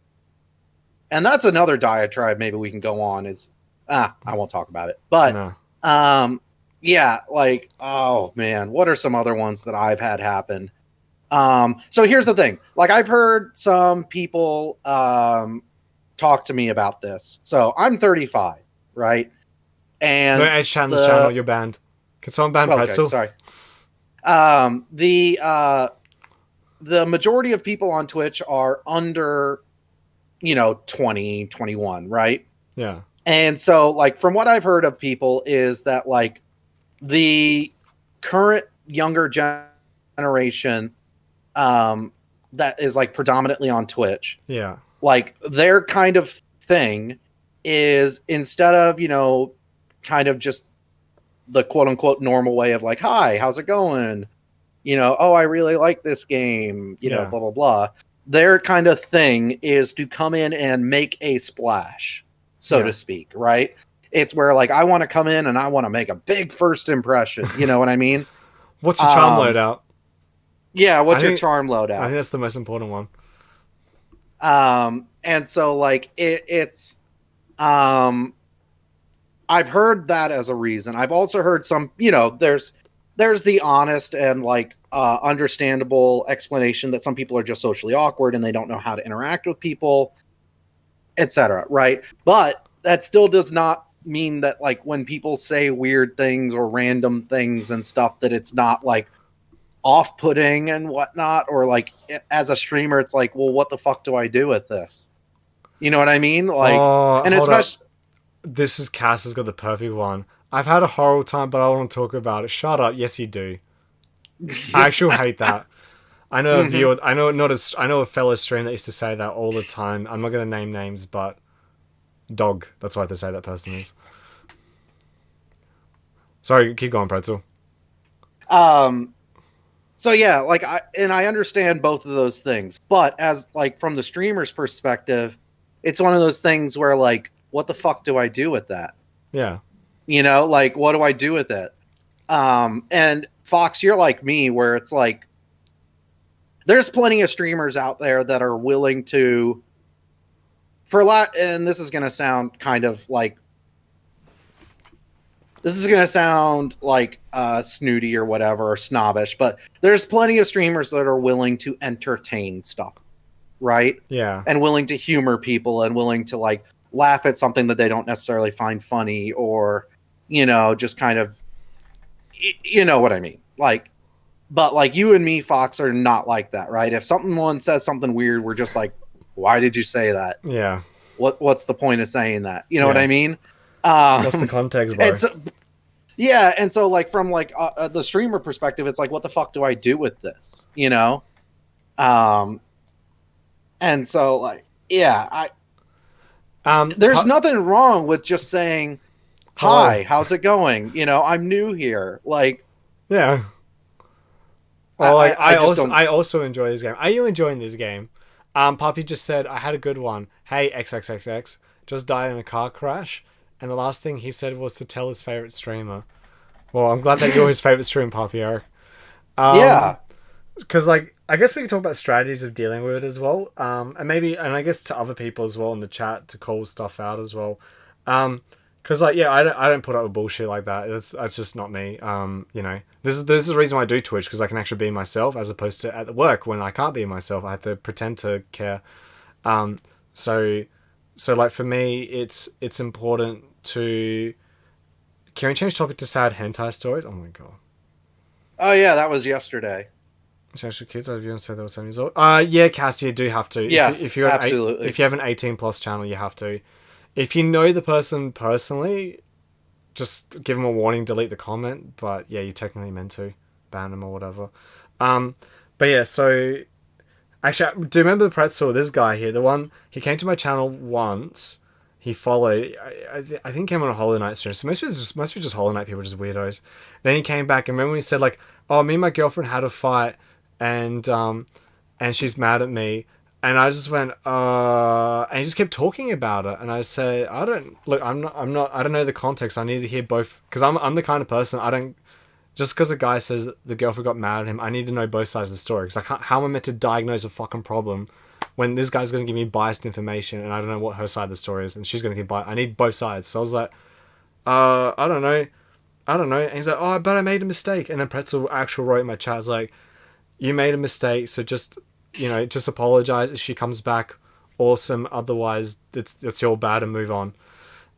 And that's another diatribe maybe we can go on is I won't talk about it. But no. Yeah, like, oh man, what are some other ones that I've had happen? So here's the thing. Like, I've heard some people talk to me about this. So I'm 35, right? And no, Edge Chandler's channel, you're banned. Can someone ban Pretzel? Sorry. The majority of people on Twitch are under, 20, 21, right? Yeah. And so, like, from what I've heard of people is that, like, the current younger generation that is, like, predominantly on Twitch. Yeah. Like, their kind of thing is, instead of, kind of just the quote-unquote normal way of, like, hi, how's it going? Oh, I really like this game, blah, blah, blah. Their kind of thing is to come in and make a splash, so to speak, right? It's where, like, I want to come in and I want to make a big first impression. You know what I mean? What's your charm loadout? Yeah, what's your charm loadout? I think that's the most important one. And so, like, it's I've heard that as a reason. I've also heard some, there's the honest and like understandable explanation that some people are just socially awkward and they don't know how to interact with people, etc. Right? But that still does not mean that like when people say weird things or random things and stuff that it's not like off-putting and whatnot, or like as a streamer it's like, well, what the fuck do I do with this? You know what I mean? Like, Oh, and hold up. especially This is Cass has got the perfect one. I've had a horrible time, but I want to talk about it. Shut up. Yes, you do. I actually hate that. I know a Mhm. viewer. I know a fellow streamer that used to say that all the time. I'm not gonna name names, but dog. That's why they say that person is. Sorry, keep going, Pretzel. um so yeah, like I understand both of those things, but as like from the streamer's perspective, it's one of those things where like, what the fuck do I do with that? Yeah. Like, what do I do with it? And Fox, you're like me, where it's like there's plenty of streamers out there that are willing to, for a lot, and this is gonna sound kind of like snooty or whatever, or snobbish, but there's plenty of streamers that are willing to entertain stuff, right? Yeah. And willing to humor people and willing to like laugh at something that they don't necessarily find funny, or just kind of, you know what I mean? Like, but like you and me, Fox, are not like that, right? If someone says something weird, we're just like, why did you say that? Yeah. What's the point of saying that? You know what Yeah. I mean? What's the context, And bro? so, yeah, and so like from like the streamer perspective, it's like, what the fuck do I do with this? Um, and so like, yeah, there's Pa- nothing wrong with just saying, Hello. hi, how's it going? I'm new here. Like, Yeah. I, Well, like I just don't. I also enjoy this game. Are you enjoying this game? Poppy just said I had a good one. Hey, XXXX just died in a car crash, and the last thing he said was to tell his favorite streamer. Well, I'm glad that you're his favorite stream, Poppy Eric. Yeah. Because like I guess we could talk about strategies of dealing with it as well. And I guess to other people as well in the chat to call stuff out as well. Because like yeah, I don't put up with bullshit like that. That's just not me. This is the reason why I do Twitch, because I can actually be myself as opposed to at work when I can't be myself. I have to pretend to care. Um, so so like for me, it's important to. Can we change topic to sad hentai stories? Oh my god. Oh yeah, that was yesterday. Social kids over you and say they were 7 years old. Yeah, Cassie, you do have to. Yes, If absolutely. you have an 18+ channel, you have to. If you know the person personally, just give them a warning, delete the comment. But yeah, you technically meant to ban them or whatever. Um, but yeah, so actually, do you remember Pretzel? This guy here, the one he came to my channel once. He followed. I think he came on a Hollow Knight stream. So must be just Hollow Knight people, just weirdos. Then he came back and remember when he said like, "Oh, me and my girlfriend had a fight, and she's mad at me." And I just went, and he just kept talking about it. And I said, I don't look. I'm not. I don't know the context. I need to hear both because I'm the kind of person I don't. Just because a guy says the girlfriend got mad at him, I need to know both sides of the story. Because I can't. How am I meant to diagnose a fucking problem when this guy's going to give me biased information and I don't know what her side of the story is, and she's going to give biased. I need both sides. So I was like, I don't know. I don't know. And he's like, oh, but I made a mistake. And then Pretzel actual wrote in my chat, was like, you made a mistake, so just, just apologize. If she comes back, awesome. Otherwise, it's your bad and move on.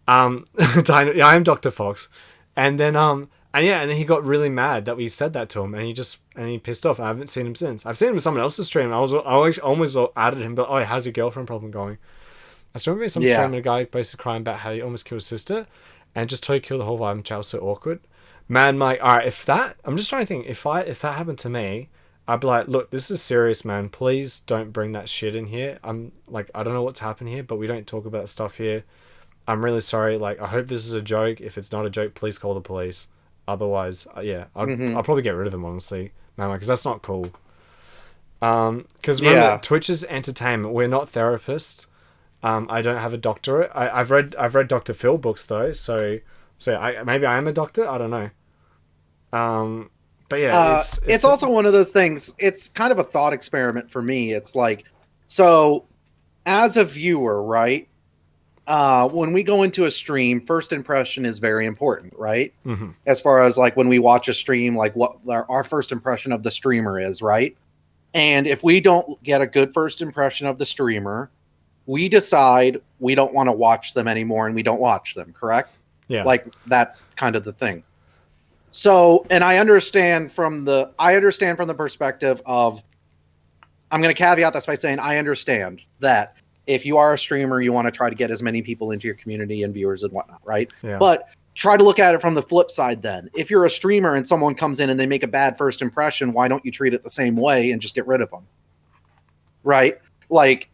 Yeah, I am Dr. Fox. And then, and then he got really mad that we said that to him, and he pissed off. I haven't seen him since. I've seen him in someone else's stream. I almost added him, but oh, how's your girlfriend problem going? I still remember some Yeah. stream and a guy basically crying about how he almost killed his sister, and just totally killed the whole vibe. And chat was so awkward. Man, Mike. All right, I'm just trying to think. If that happened to me, I'd be like, look, this is serious, man. Please don't bring that shit in here. I'm like, I don't know what's happened here, but we don't talk about stuff here. I'm really sorry. Like, I hope this is a joke. If it's not a joke, please call the police. Otherwise, yeah, Hmm. I'll probably get rid of him, honestly, man, because that's not cool. Because remember, Yeah. Twitch is entertainment. We're not therapists. I don't have a doctorate. I've read Dr. Phil books though, so maybe I am a doctor. I don't know. But yeah, It's also one of those things. It's kind of a thought experiment for me. It's like, so as a viewer, right? when we go into a stream, first impression is very important, right? Mm-hmm. As far as like when we watch a stream, like what our first impression of the streamer is, right? And if we don't get a good first impression of the streamer, we decide we don't want to watch them anymore and we don't watch them, correct? Yeah. Like that's kind of the thing. So, and I understand from the perspective of, I'm going to caveat this by saying I understand that if you are a streamer, you want to try to get as many people into your community and viewers and whatnot, right? Yeah. But try to look at it from the flip side then. If you're a streamer and someone comes in and they make a bad first impression, why don't you treat it the same way and just get rid of them? Right? Like,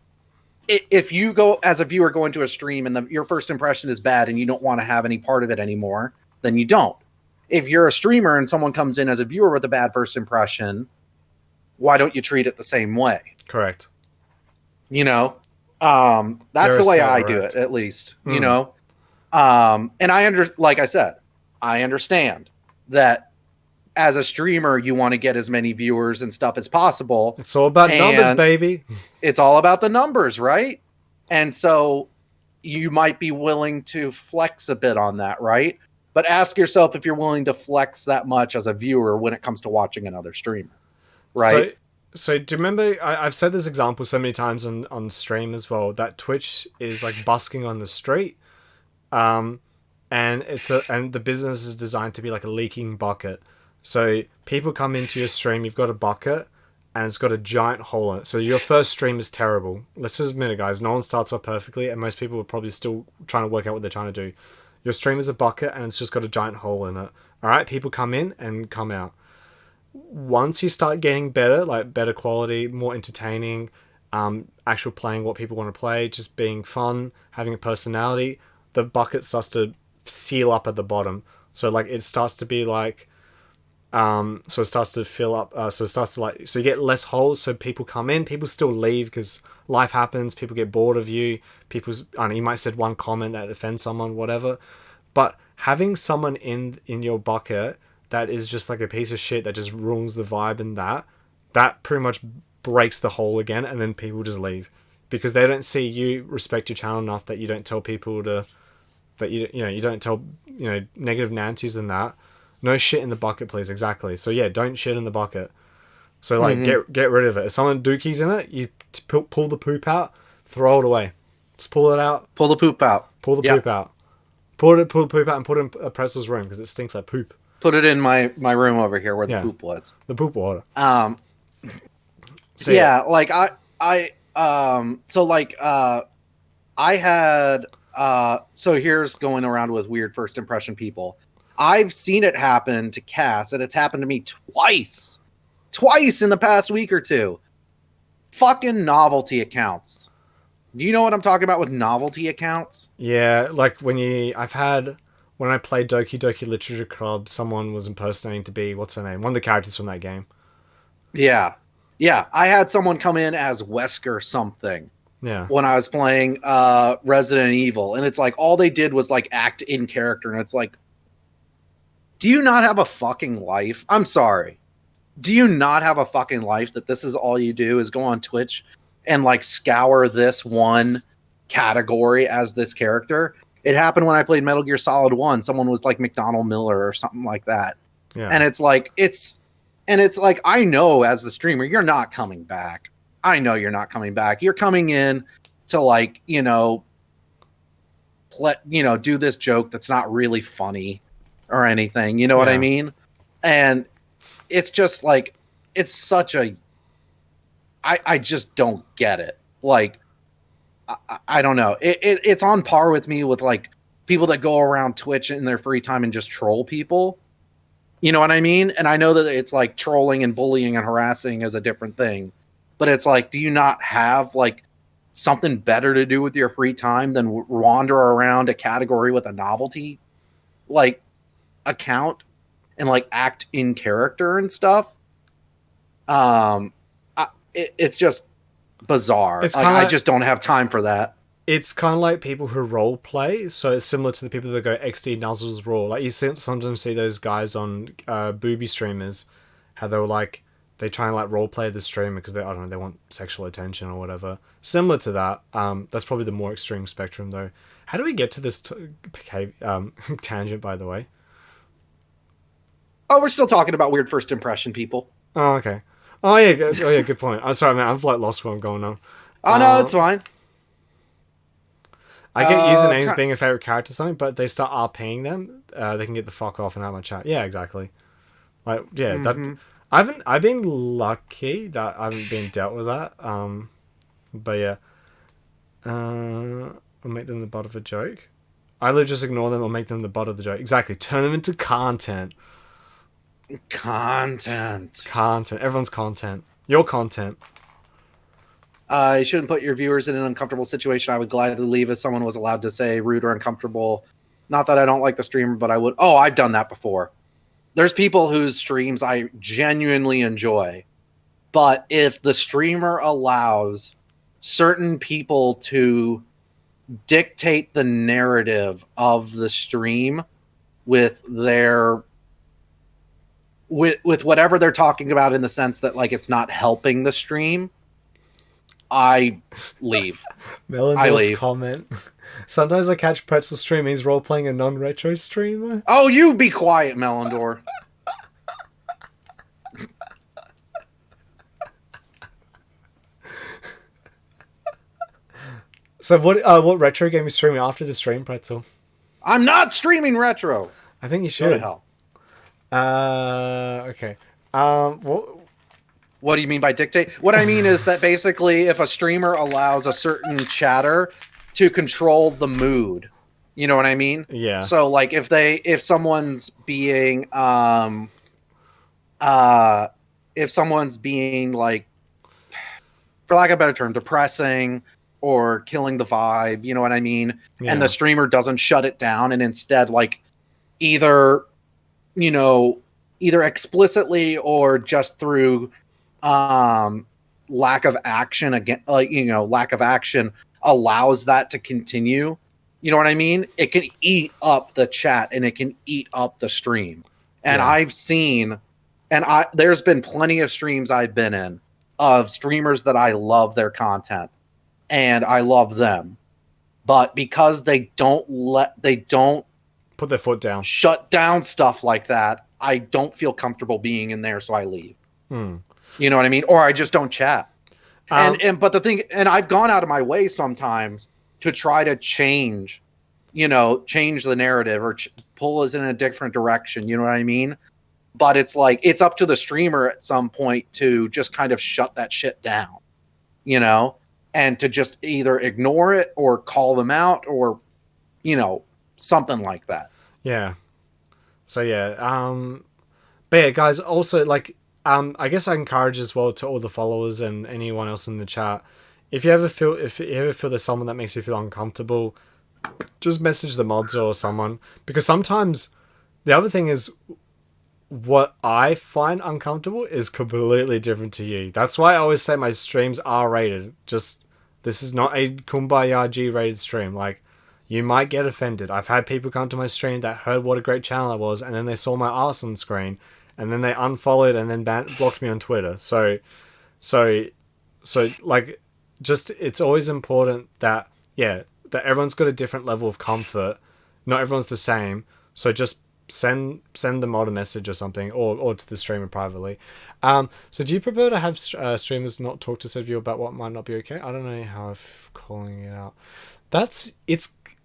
if you go as a viewer go into a stream and your first impression is bad and you don't want to have any part of it anymore, then you don't. If you're a streamer and someone comes in as a viewer with a bad first impression, why don't you treat it the same way? Correct. You know, that's the way I do it, at least, you know? And like I said, I understand that as a streamer, you want to get as many viewers and stuff as possible. It's all about numbers, baby. It's all about the numbers, right? And so you might be willing to flex a bit on that, right? But ask yourself if you're willing to flex that much as a viewer when it comes to watching another streamer, right? So do you remember, I've said this example so many times on stream as well, that Twitch is like busking on the street. And the business is designed to be like a leaking bucket. So people come into your stream, you've got a bucket, and it's got a giant hole in it. So your first stream is terrible. Let's just admit it, guys. No one starts off perfectly, and most people are probably still trying to work out what they're trying to do. Your stream is a bucket, and it's just got a giant hole in it. All right, people come in and come out. Once you start getting better, like better quality, more entertaining, actual playing what people want to play, just being fun, having a personality, the bucket starts to seal up at the bottom. So like it starts to be like, so it starts to fill up. So it starts to like, so you get less holes. So people come in, people still leave because life happens. People get bored of you. I don't know, you might said one comment that offends someone, whatever. But having someone in your bucket that is just like a piece of shit that just ruins the vibe, and that pretty much breaks the hole again, and then people just leave because they don't see you respect your channel enough that you don't tell people to, that you don't tell negative Nancy's and that. No shit in the bucket, please. Exactly. So yeah, don't shit in the bucket. So like get rid of it. If someone dookies in it, you pull the poop out, throw it away. Just pull it out. Pull the poop out. Pull the poop out. Pull the poop out and put it in Pretzel's room because it stinks like poop. Put it in my room over here where the poop was. The poop water. So yeah, like I had so here's going around with weird first impression people. I've seen it happen to Cass, and it's happened to me twice in the past week or two. Fucking novelty accounts. Do you know what I'm talking about with novelty accounts? Yeah, like when I played Doki Doki Literature Club, someone was impersonating to be, what's her name? One of the characters from that game. Yeah. Yeah, I had someone come in as Wesker something. Yeah. When I was playing Resident Evil, and it's like all they did was like act in character, and it's like, do you not have a fucking life? I'm sorry. Do you not have a fucking life that this is all you do is go on Twitch and like scour this one category as this character? It happened when I played Metal Gear Solid 1. Someone was like McDonald Miller or something like that. Yeah. And it's like, I know as the streamer, you're not coming back. I know you're not coming back. You're coming in to like, do this joke that's not really funny or anything. You know what I mean? And it's just like, it's such a, I just don't get it. Like, I don't know. It's on par with me with like people that go around Twitch in their free time and just troll people. You know what I mean? And I know that it's like trolling and bullying and harassing is a different thing, but it's like, do you not have like something better to do with your free time than wander around a category with a novelty like account and like act in character and stuff? It's just bizarre. I just don't have time for that. It's kind of like people who role play, so it's similar to the people that go XD Nuzzles Raw. Like you sometimes see those guys on booby streamers, how they were like they try and like role play the streamer because I don't know, they want sexual attention or whatever. Similar to that. That's probably the more extreme spectrum though. How do we get to this tangent, by the way? Oh, we're still talking about weird first impression people. Oh, okay. Oh yeah, good point. I'm sorry, man. I've like lost where I'm going on. Oh no, it's fine. I get usernames being a favorite character or something, but they start RPing them. They can get the fuck off and out of my chat. Yeah, exactly. Like, yeah, that I've been lucky that I haven't been dealt with that. But yeah, I'll make them the butt of a joke. I literally just ignore them or make them the butt of the joke. Exactly. Turn them into content. Content. Everyone's content. Your content. You shouldn't put your viewers in an uncomfortable situation. I would gladly leave if someone was allowed to say rude or uncomfortable. Not that I don't like the streamer, but I would. Oh, I've done that before. There's people whose streams I genuinely enjoy. But if the streamer allows certain people to dictate the narrative of the stream with their with whatever they're talking about, in the sense that like it's not helping the stream, I leave. I leave. Comment. Sometimes I catch Pretzel stream. He's role playing a non-retro streamer. Oh, you be quiet, Melendor. So what retro game are you streaming after the stream, Pretzel? I'm not streaming retro. I think you should. Go to hell. Okay. What do you mean by dictate? What I mean is that basically if a streamer allows a certain chatter to control the mood, you know what I mean? Yeah. So like if someone's being like, for lack of a better term, depressing or killing the vibe, you know what I mean? Yeah. And the streamer doesn't shut it down and instead like either explicitly or just through lack of action allows that to continue. You know what I mean? It can eat up the chat and it can eat up the stream. And yeah. I've seen, there's been plenty of streams I've been in of streamers that I love their content and I love them, but because they don't put their foot down, shut down stuff like that, I don't feel comfortable being in there, so I leave. You know what I mean? Or I just don't chat. But the thing, and I've gone out of my way sometimes to try to change the narrative or pull us in a different direction. You know what I mean? But it's like, it's up to the streamer at some point to just kind of shut that shit down, and to just either ignore it or call them out or, something like that. Yeah. So yeah. But yeah, guys, also like, I guess I encourage as well to all the followers and anyone else in the chat. If you ever feel there's someone that makes you feel uncomfortable, just message the mods or someone, because sometimes the other thing is what I find uncomfortable is completely different to you. That's why I always say my streams are rated. Just, this is not a Kumbaya G rated stream. Like, you might get offended. I've had people come to my stream that heard what a great channel I was, and then they saw my arse on screen, and then they unfollowed and then blocked me on Twitter. So like, just, it's always important that, that everyone's got a different level of comfort. Not everyone's the same. So just send the mod a message or something, or to the streamer privately. So do you prefer to have streamers not talk to said viewer about what might not be okay? I don't know how I'm calling it out.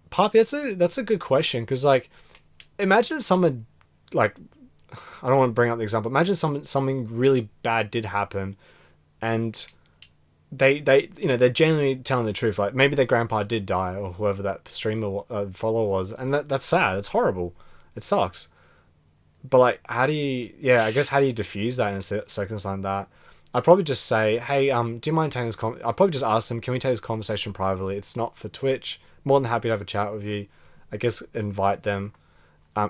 Poppy, that's a good question, because like, imagine if someone, like, I don't want to bring up the example. Imagine something really bad did happen, and they're genuinely telling the truth. Like, maybe their grandpa did die, or whoever that streamer follower was, and that's sad. It's horrible. It sucks. But like, how do you diffuse that in a circumstance like that? I'd probably just say, hey, do you mind taking this? I'd probably just ask them, can we take this conversation privately? It's not for Twitch. More than happy to have a chat with you. I guess invite them.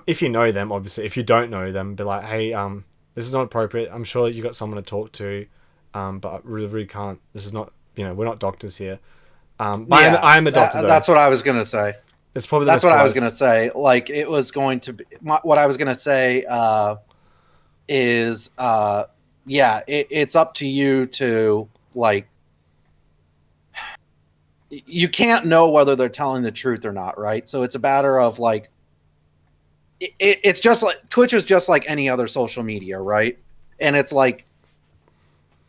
If you know them, obviously. If you don't know them, be like, hey, this is not appropriate. I'm sure you got someone to talk to, but I really can't. This is not, we're not doctors here. I am a doctor. That's what I was gonna say. It's probably that's what I was gonna say. Like, it was going to be what I was gonna say is yeah, it's up to you to like. You can't know whether they're telling the truth or not, right? So it's a matter of like, it's just like Twitch is just like any other social media, right? And it's like,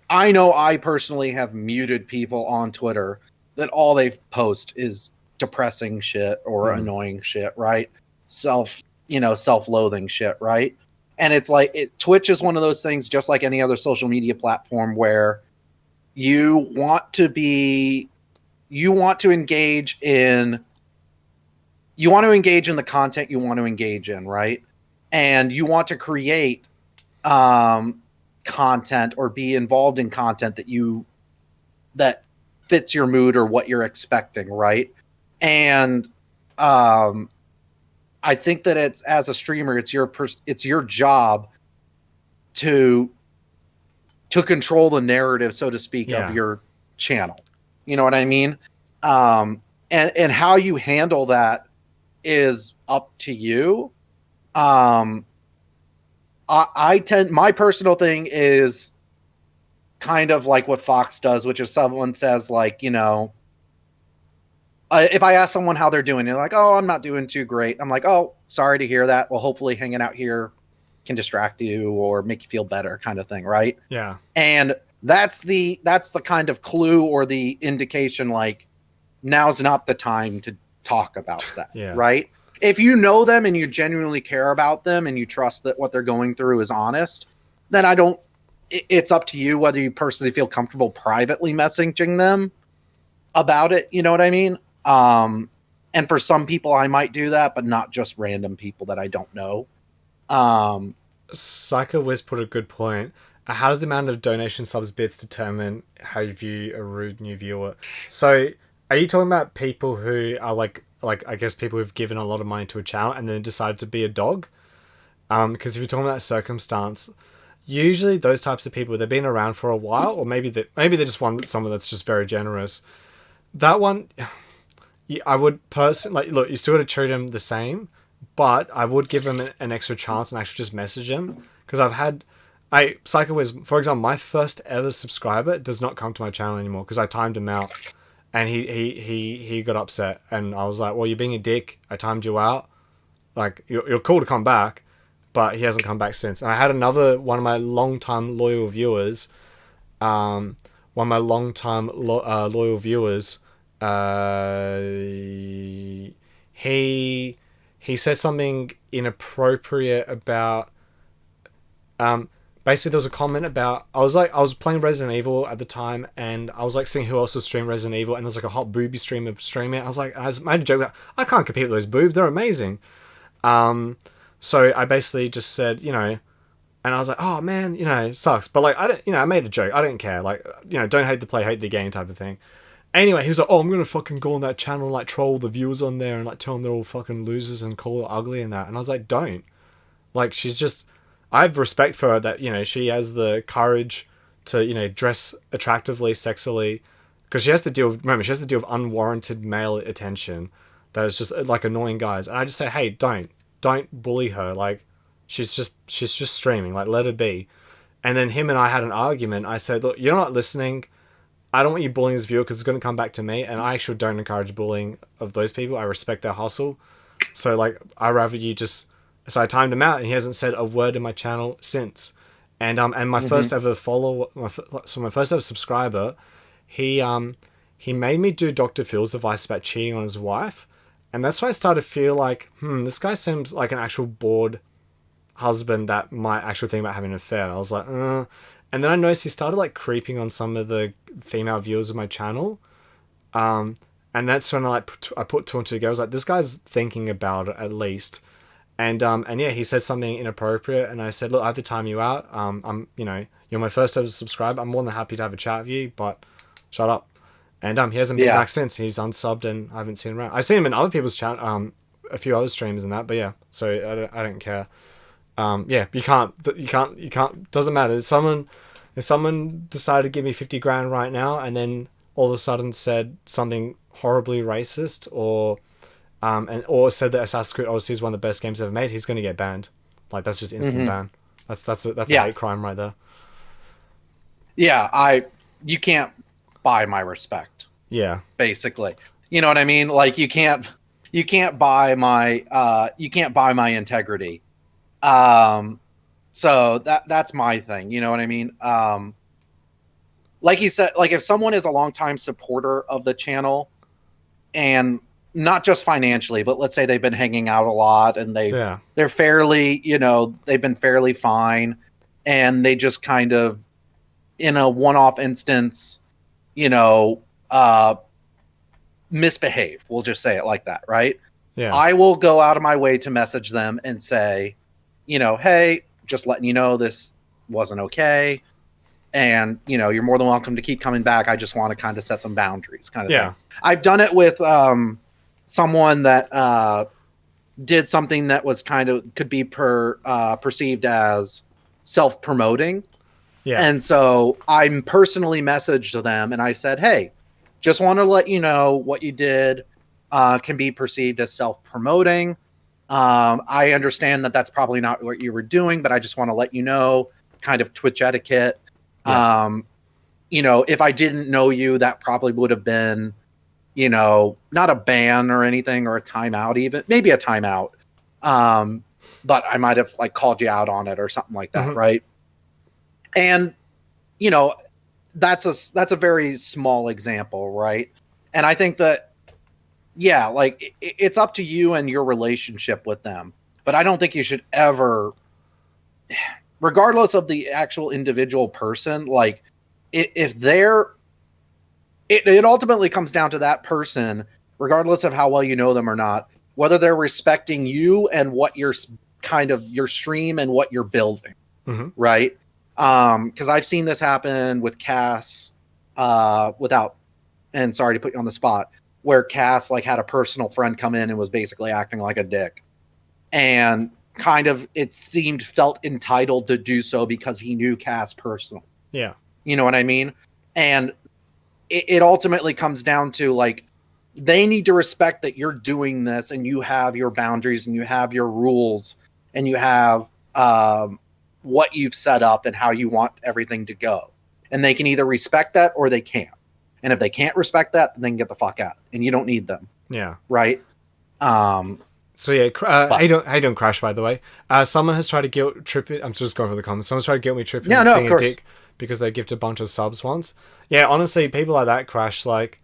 I know I personally have muted people on Twitter that all they post is depressing shit or annoying shit, right? Self-loathing shit, right? And it's like Twitch is one of those things, just like any other social media platform, where you want to be, you want to engage in, you want to engage in the content you want to engage in, right? And you want to create content or be involved in content that fits your mood or what you're expecting, right? And I think that it's, as a streamer, it's your job to control the narrative, so to speak, of your channel. You know what I mean? And how you handle that is up to you. My personal thing is kind of like what Fox does, which is someone says like, if I ask someone how they're doing, they're like, "Oh, I'm not doing too great." I'm like, "Oh, sorry to hear that. Well, hopefully hanging out here can distract you or make you feel better," kind of thing, right? Yeah. And that's the kind of clue or the indication, like, now's not the time to talk about that, right? If you know them and you genuinely care about them and you trust that what they're going through is honest, then it's up to you whether you personally feel comfortable privately messaging them about it. You know what I mean? And for some people, I might do that, but not just random people that I don't know. Psycho Wiz put a good point. How does the amount of donation subs bits determine how you view a rude new viewer? So, are you talking about people who are like I guess people who've given a lot of money to a channel and then decided to be a dog? Because if you're talking about circumstance, usually those types of people, they've been around for a while, or maybe they just want someone that's just very generous. That one, I would personally look. You still got to treat him the same, but I would give him an extra chance and actually just message him, because Psycho Wiz, for example, my first ever subscriber does not come to my channel anymore because I timed him out, and he got upset, and I was like, "Well, you're being a dick. I timed you out. Like, you're cool to come back." But he hasn't come back since. And I had another one of my long-time loyal viewers. Loyal viewers. He said something inappropriate about. Basically, there was a comment about, I was playing Resident Evil at the time, and I was like seeing who else was streaming Resident Evil, and there's like a hot booby streamer streaming it. I made a joke about, I can't compete with those boobs. They're amazing. So I basically just said, and I was like, "Oh man, sucks." But like, I made a joke. I didn't care. Like, don't hate the play, hate the game type of thing. Anyway, he was like, "Oh, I'm gonna fucking go on that channel and like troll the viewers on there and like tell them they're all fucking losers and call her ugly and that." And I was like, "Don't." Like, I have respect for her that, she has the courage to, dress attractively, sexily, because she has to deal with unwarranted male attention that is just like annoying guys. And I just say, "Hey, don't bully her. Like, she's just streaming. Like, let her be." And then him and I had an argument. I said, "Look, you're not listening. I don't want you bullying this viewer because it's going to come back to me. And I actually don't encourage bullying of those people. I respect their hustle. So, like, I rather you just..." So I timed him out, and he hasn't said a word in my channel since. And my first ever follower, my first ever subscriber, he made me do Dr. Phil's advice about cheating on his wife. And that's why I started to feel like, this guy seems like an actual bored husband that might actually think about having an affair. And I was like, And then I noticed he started like creeping on some of the female viewers of my channel. And that's when I put two and two together. I was like, this guy's thinking about it at least. And yeah, he said something inappropriate, and I said, "Look, I have to time you out. You're my first ever subscriber. I'm more than happy to have a chat with you, but shut up." And he hasn't been back since. He's unsubbed, and I haven't seen him around. I've seen him in other people's chat, a few other streams and that, but yeah. So I don't care. Yeah, you can't. Doesn't matter. If someone decided to give me 50 grand right now, and then all of a sudden said something horribly racist, or said that Assassin's Creed Odyssey is one of the best games ever made, he's going to get banned. Like, that's just instant ban. That's a hate crime right there. Yeah, you can't buy my respect, Yeah. basically. You know what I mean? Like you can't buy my integrity. Um so that's my thing, you know what I mean? Like you said, like if someone is a longtime supporter of the channel, and not just financially, but let's say they've been hanging out a lot and Yeah. they're fairly, they've been fairly fine, and they just kind of in a one-off instance, you know, uh misbehave. We'll just say it like that, right? Yeah. I will go out of my way to message them and say, hey, just letting you know this wasn't okay. And, you're more than welcome to keep coming back. I just want to kind of set some boundaries kind of thing. Yeah. I've done it with someone that did something that was kind of could be perceived as self-promoting. Yeah. And so I personally messaged them and I said, hey, just want to let you know what you did can be perceived as self-promoting. I understand that that's probably not what you were doing, but I just want to let you know kind of Twitch etiquette. Yeah. If I didn't know you, that probably would have been, not a ban or anything or a timeout, even maybe a timeout. But I might have like called you out on it or something like that. Mm-hmm. Right. And, you know, that's a very small example. Right. And I think that, yeah, like it's up to you and your relationship with them. But I don't think you should ever, regardless of the actual individual person, like if they're, it ultimately comes down to that person, regardless of how well you know them or not, whether they're respecting you and what your kind of your stream and what you're building. Mm-hmm. Right. Because I've seen this happen with Cass, without, and sorry to put you on the spot, where Cass like had a personal friend come in and was basically acting like a dick. And kind of it felt entitled to do so because he knew Cass personally. Yeah. You know what I mean? And it ultimately comes down to like they need to respect that you're doing this and you have your boundaries and you have your rules and you have what you've set up and how you want everything to go. And they can either respect that or they can't. And if they can't respect that, then they can get the fuck out and you don't need them. Yeah. Right. So yeah, I don't Crash, by the way. Someone has tried to guilt trip it. I'm just going for the comments. Someone's tried to guilt me tripping being a dick because they gifted a bunch of subs once. Yeah, honestly, people like that, Crash, like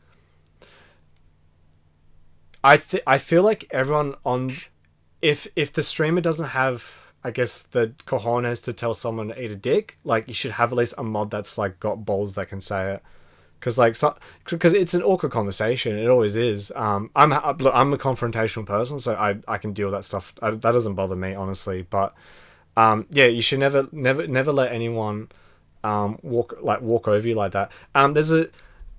I feel like everyone on if the streamer doesn't have, I guess, the cojones to tell someone to eat a dick, like you should have at least a mod that's like got balls that can say it. Because because it's an awkward conversation, it always is. I'm a confrontational person, so I can deal with that stuff. That doesn't bother me, honestly. But yeah, you should never let anyone walk over you like that. There's a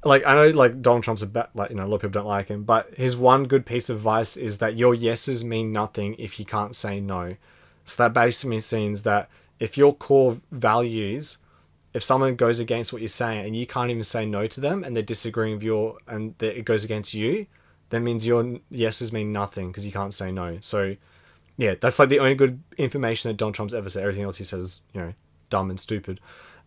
like I know like Donald Trump's a a lot of people don't like him, but his one good piece of advice is that your yeses mean nothing if you can't say no. So that basically means that if your core values, if someone goes against what you're saying and you can't even say no to them and they're disagreeing with it goes against you, that means your yeses mean nothing because you can't say no. So yeah, that's like the only good information that Donald Trump's ever said. Everything else he says, dumb and stupid.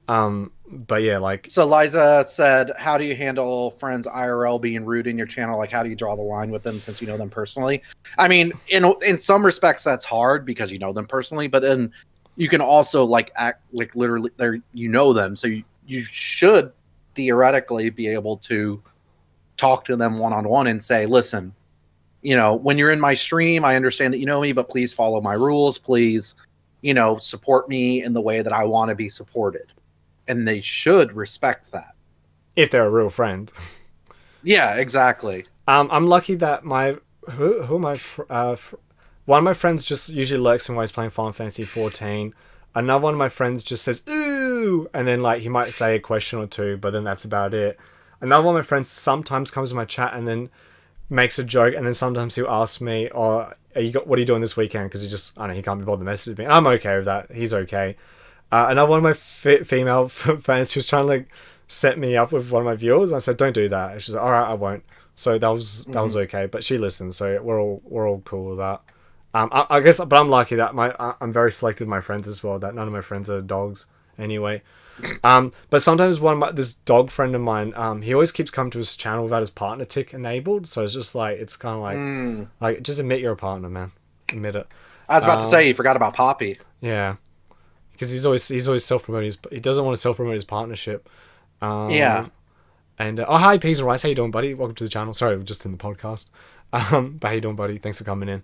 But yeah, like so Liza said, how do you handle friends IRL being rude in your channel? Like, how do you draw the line with them since you know them personally? I mean, in some respects that's hard because you know them personally, but then you can also like act like literally there, them. So you should theoretically be able to talk to them one-on-one and say, listen, when you're in my stream, I understand that you know me, but please follow my rules. Please, support me in the way that I want to be supported. And they should respect that. If they're a real friend. Yeah, exactly. I'm lucky that my who am I? One of my friends just usually lurks when he's playing Final Fantasy 14. Another one of my friends just says "ooh," and then like he might say a question or two, but then that's about it. Another one of my friends sometimes comes to my chat and then makes a joke, and then sometimes he'll ask me, "Oh, what are you doing this weekend?" Because I don't know, he can't be bothered messaging me. I'm okay with that. He's okay. Another one of my female fans, she was trying to like set me up with one of my viewers. I said, "Don't do that." And she's like, "All right, I won't." So that was okay. But she listened, so we're all cool with that. I guess, but I'm lucky that I'm very selective with my friends as well. That none of my friends are dogs anyway. But sometimes this dog friend of mine, he always keeps coming to his channel without his partner tick enabled. So it's just like, it's kind of like just admit you're a partner, man. Admit it. I was about to say, you forgot about Poppy. Yeah, because he's always self promoting. He doesn't want to self promote his partnership. Yeah. And oh, hi, Peas and Rice. How you doing, buddy? Welcome to the channel. Sorry, we're just in the podcast. But how you doing, buddy? Thanks for coming in.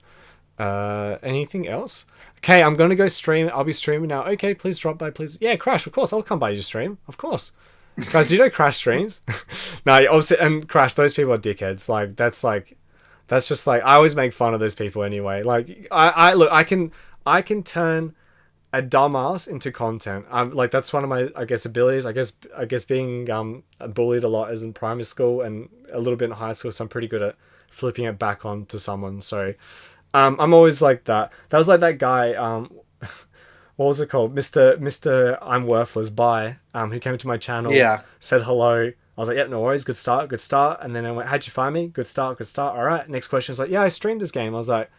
Anything else? Okay, I'm gonna go stream. I'll be streaming now. Okay, please drop by, please. Yeah, Crash. Of course, I'll come by your stream. Of course. Guys, do you know Crash streams? No, obviously, and Crash. Those people are dickheads. That's just like I always make fun of those people anyway. Like I look, I can turn a dumbass into content. Like that's one of my abilities. I guess being bullied a lot as in primary school and a little bit in high school, so I'm pretty good at flipping it back on to someone. So I'm always like that. That was like that guy, what was it called? Mr. I'm Worthless Bye, who came to my channel, said hello. I was like, yeah, no worries, good start. And then I went, how'd you find me? Good start. All right. Next question is like, yeah, I streamed this game. I was like,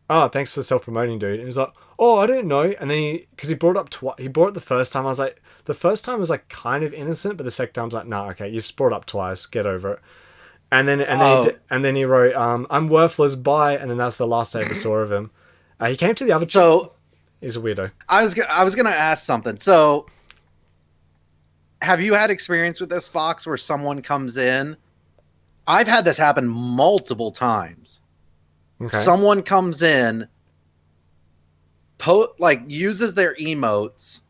oh, thanks for self-promoting, dude. And he's like, oh, I didn't know. And then because he brought it up twice. He brought it the first time. I was like, the first time was like kind of innocent, but the second time I was like, nah, okay, you've brought it up twice. Get over it. And then he wrote, I'm worthless, bye. And then that's the last I ever saw of him. He came to the other. So he's a weirdo. I was gonna ask something. So have you had experience with this, Fox, where someone comes in? I've had this happen multiple times. Okay. Someone comes in, uses their emotes,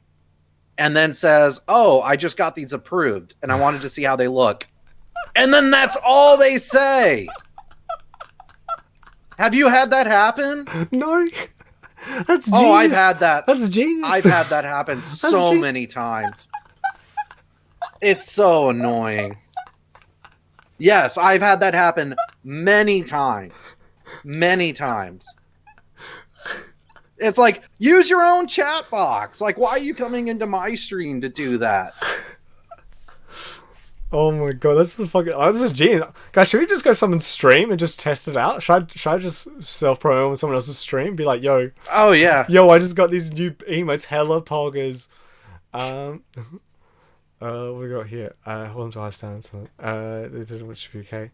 and then says, "Oh, I just got these approved, and I wanted to see how they look." And then that's all they say. Have you had that happen? No. That's genius. Oh, I've had that. That's genius. I've had that happen so many times. It's so annoying. Yes, I've had that happen many times. Many times. It's like, use your own chat box. Like, why are you coming into my stream to do that? Oh my god, that's the fucking... Oh, this is genius. Guys, should we just go to someone's stream and just test it out? Should I just self-promote on someone else's stream? Be like, yo... Oh, yeah. Yo, I just got these new emotes, hella poggers. What we got here? Hold on to high standards. They did what should be okay.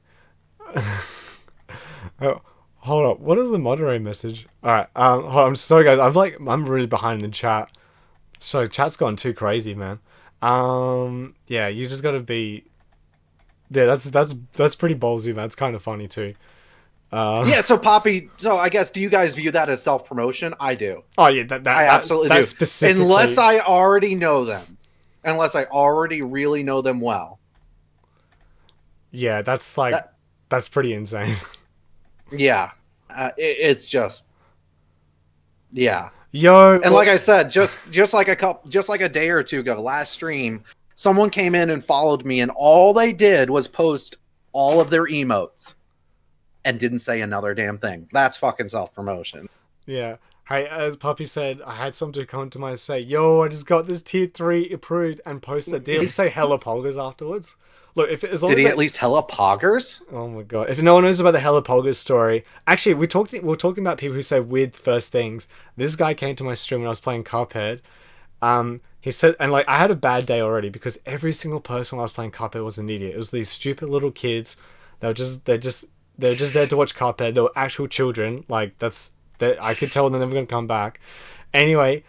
Oh, hold up. What is the moderator message? Alright, hold on. I'm sorry, guys. I'm really behind in the chat. So, chat's gone too crazy, man. Yeah, you just gotta be... Yeah, that's pretty ballsy, man. It's kind of funny, too. Yeah, so Poppy, so I guess, do you guys view that as self-promotion? I do. Oh, yeah, I absolutely do. Specifically... Unless I already know them. Unless I already really know them well. Yeah, that's like... That's pretty insane. Yeah. It's just... Yeah. Yo, and like I said, just like a day or two ago, last stream, someone came in and followed me, and all they did was post all of their emotes and didn't say another damn thing. That's fucking self-promotion. Yeah. Hey, as Puppy said, I had someone to come to my say, yo, I just got this tier 3 approved and post that. Did he say hella poggers afterwards? Look, did he at least hella poggers? Oh my god! If no one knows about the hella poggers story, actually, we're talking about people who say weird first things. This guy came to my stream when I was playing Cuphead. He said, and like I had a bad day already because every single person when I was playing Cuphead was an idiot. It was these stupid little kids. They're just there to watch Cuphead. They were actual children. Like I could tell they're never gonna come back. Anyway.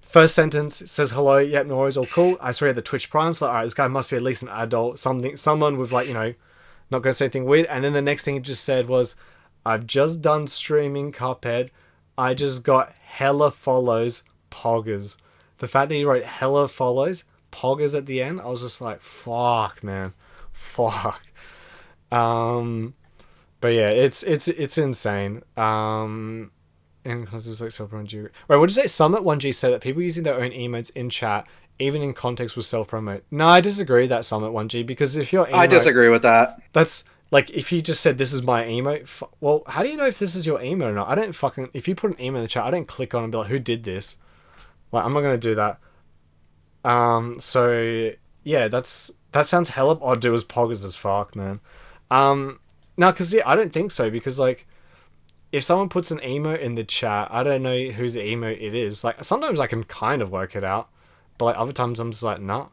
First sentence says hello, yep, no worries, all cool. I saw he had the Twitch Prime, so alright, this guy must be at least an adult, someone with like, not gonna say anything weird. And then the next thing he just said was, I've just done streaming Cuphead, I just got hella follows, poggers. The fact that he wrote hella follows, poggers at the end, I was just like, fuck, man. Fuck. But yeah, it's insane. And because it's like self-promote. Right, what did you say? Summit 1G said that people using their own emotes in chat, even in context, will self-promote. No, I disagree with that, Summit 1G, because if your emote... I disagree with that. That's, like, if you just said, this is my emote, well, how do you know if this is your emote or not? I don't fucking... If you put an emote in the chat, I don't click on it and be like, who did this? Like, I'm not going to do that. So, yeah, that sounds hella odd to as poggers as fuck, man. No, because, yeah, I don't think so, because, like... If someone puts an emote in the chat, I don't know whose emote it is. Like, sometimes I can kind of work it out. but like other times I'm just like, nah.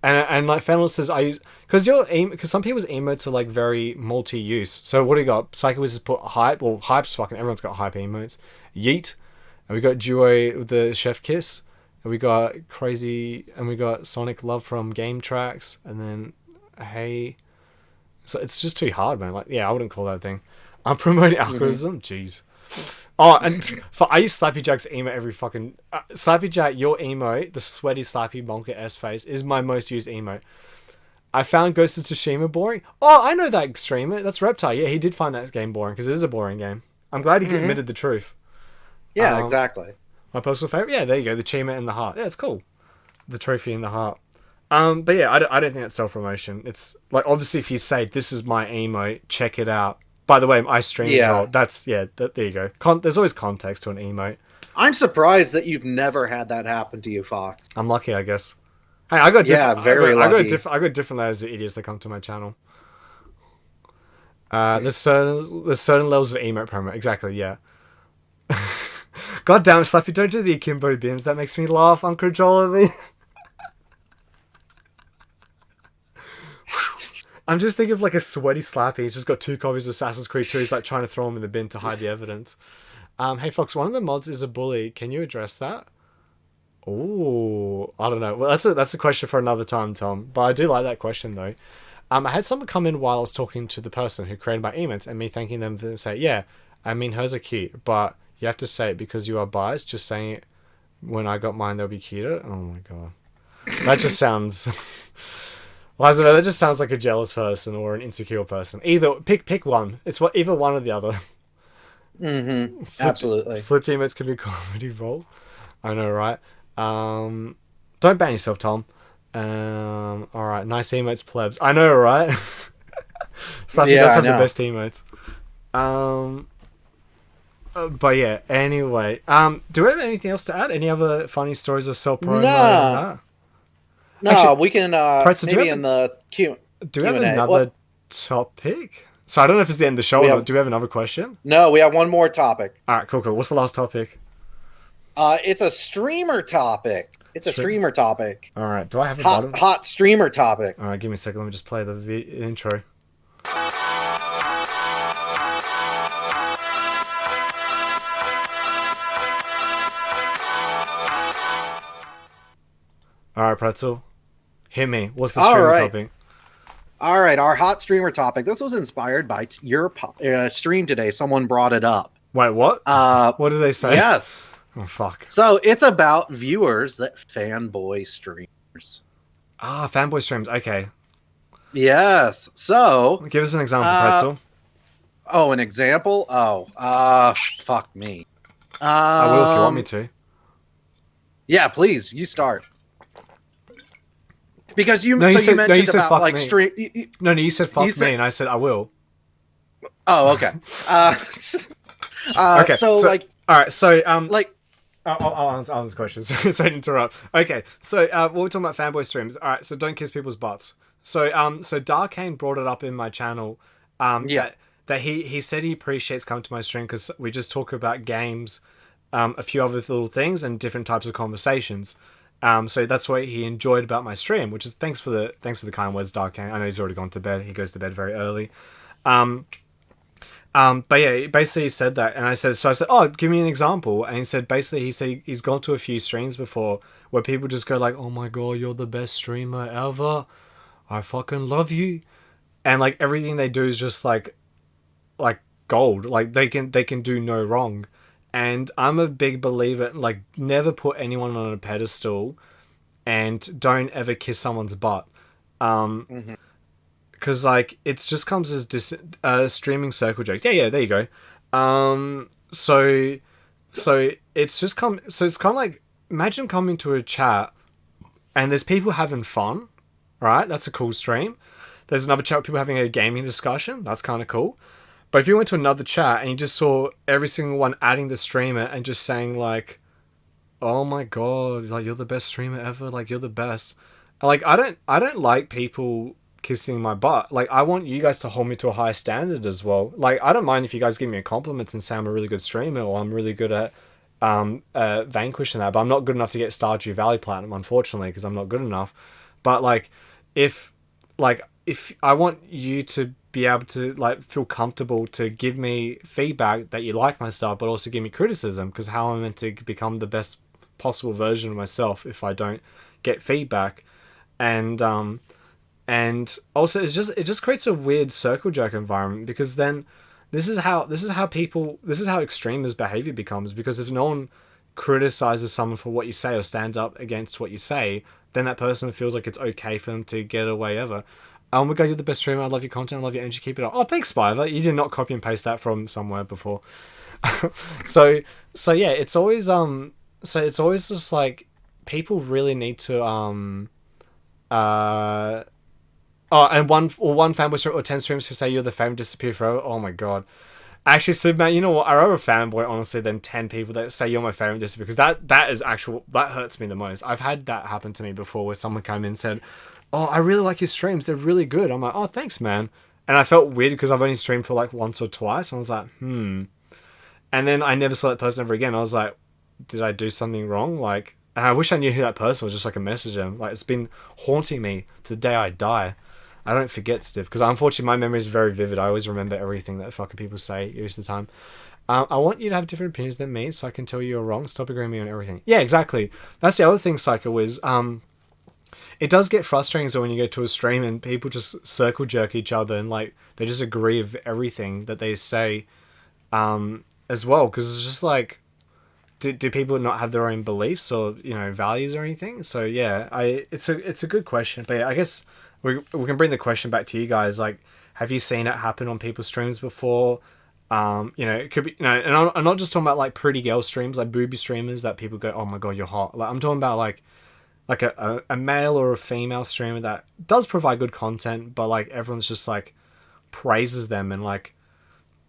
And like Fennel says, I use because some people's emotes are like very multi-use. So what do you got? Psycho Wizards put hype. Well, hype's fucking everyone's got hype emotes. Yeet, and we got Duo with the chef kiss, and we got crazy, and we got Sonic Love from Game Tracks, and then hey, so it's just too hard, man. Like I wouldn't call that thing. I'm promoting algorithm. Jeez. Oh, and I use Slappy Jack's emote every fucking... Slappy Jack, your emote, the sweaty Slappy Bonker S-face, is my most used emote. I found Ghost of Tsushima boring. Oh, I know that streamer. That's Reptile. Yeah, he did find that game boring, because it is a boring game. I'm glad he admitted the truth. Yeah, exactly. My personal favorite? Yeah, there you go. The achievement and the heart. Yeah, it's cool. The trophy and the heart. But yeah, I don't think that's self-promotion. It's like, obviously, if you say, this is my emote, check it out. By the way, I stream as well. There you go. There's always context to an emote. I'm surprised that you've never had that happen to you, Fox. I'm lucky, I guess. Hey, I got very lucky. I got different layers of idiots that come to my channel. There's certain levels of emote promo. Exactly, yeah. God damn it, Slappy, don't do the akimbo bins. That makes me laugh uncontrollably. I'm just thinking of like a sweaty Slappy. He's just got 2 copies of Assassin's Creed 2. He's like trying to throw them in the bin to hide the evidence. Hey Fox, one of the mods is a bully. Can you address that? Oh, I don't know. Well, that's a question for another time, Tom. But I do like that question though. I had someone come in while I was talking to the person who created my emotes and me thanking them for say, yeah, I mean hers are cute, but you have to say it because you are biased. Just saying it when I got mine, they'll be cuter. Oh my god, that just sounds. Liza, that just sounds like a jealous person or an insecure person. Either pick one. It's either one or the other. Absolutely. Flip teammates can be a comedy role. I know, right? Don't ban yourself, Tom. All right, nice teammates, plebs. I know, right? Slappy does have the best teammates. But yeah. Anyway, do we have anything else to add? Any other funny stories of self-promo? No. No, actually, we can maybe in the Q. Do we have another topic? So I don't know if it's the end of the show or not. Do we have another question? No, we have one more topic. All right, cool. What's the last topic? It's a streamer topic. A streamer topic. All right. Do I have a button? Hot streamer topic. All right, give me a second. Let me just play the intro. All right, Pretzel. Hit me. What's the streamer topic? All right, our hot streamer topic. This was inspired by your stream today. Someone brought it up. Wait, what? What did they say? Yes. Oh, fuck. So it's about viewers that fanboy streamers. Fanboy streams. Okay. Yes. So give us an example, Pretzel. Oh, an example? Oh, fuck me. I will if you want me to. Yeah, please. You start. Because you mentioned about like stream. You said fuck me, and I said I will. Oh, okay. Okay. So like, all right. So like, I'll answer this question. Sorry to interrupt. Okay. So what we're talking about fanboy streams. All right. So don't kiss people's butts. So Darkane brought it up in my channel. That he said he appreciates coming to my stream because we just talk about games, a few other little things, and different types of conversations. So that's what he enjoyed about my stream, which is thanks for the kind words, Darkane. I know he's already gone to bed. He goes to bed very early. But yeah, basically he said that, and I said, oh, give me an example. And he said he's gone to a few streams before where people just go like, oh my god, you're the best streamer ever. I fucking love you. And like everything they do is just like gold. Like they can do no wrong. And I'm a big believer, like, never put anyone on a pedestal and don't ever kiss someone's butt. Because, like, it just comes as streaming circle jokes. Yeah, there you go. So it's just so it's kind of like, imagine coming to a chat and there's people having fun, right? That's a cool stream. There's another chat with people having a gaming discussion. That's kind of cool. But if you went to another chat and you just saw every single one adding the streamer and just saying like, "Oh my god, like you're the best streamer ever, like you're the best," like I don't like people kissing my butt. Like I want you guys to hold me to a high standard as well. Like I don't mind if you guys give me compliments and say I'm a really good streamer or I'm really good at vanquish in that, but I'm not good enough to get Stardew Valley Platinum, unfortunately, because I'm not good enough. But like, if if I want you to be able to like feel comfortable to give me feedback that you like my stuff, but also give me criticism, because how am I meant to become the best possible version of myself if I don't get feedback? And and also it just creates a weird circle jerk environment, because then this is how extremist behavior becomes, because if no one criticizes someone for what you say or stands up against what you say, then that person feels like it's okay for them to get away ever. Oh my god, you're the best streamer, I love your content, I love your energy, keep it up. Oh, thanks, Spiver, you did not copy and paste that from somewhere before. so so yeah, it's always just like, people really need to uh oh, and one fanboy stream or 10 streamers who say you're the fan disappear forever. Oh my god. Actually, so man, you know what? I'd rather a fanboy, honestly, than 10 people that say you're my favorite disappear, because that is actual, that hurts me the most. I've had that happen to me before, where someone came in and said, "Oh, I really like your streams. They're really good." I'm like, "Oh, thanks, man." And I felt weird because I've only streamed for like once or twice. I was like, "Hmm." And then I never saw that person ever again. I was like, "Did I do something wrong?" Like, and I wish I knew who that person was, just so I could message them. Like, it's been haunting me to the day I die. I don't forget stuff, because unfortunately my memory is very vivid. I always remember everything that fucking people say most of the time. I want you to have different opinions than me, so I can tell you you're wrong. Stop agreeing with me on everything. Yeah, exactly. That's the other thing, Psycho, is it does get frustrating, so when you go to a stream and people just circle jerk each other, and like they just agree with everything that they say, as well, because it's just like, do people not have their own beliefs or values or anything? So yeah, it's a good question, but yeah, I guess we can bring the question back to you guys. Like, have you seen it happen on people's streams before? It could be, and I'm not just talking about like pretty girl streams, like booby streamers that people go, "Oh my god, you're hot." Like, I'm talking about like a male or a female streamer that does provide good content, but like everyone's just like praises them, and like,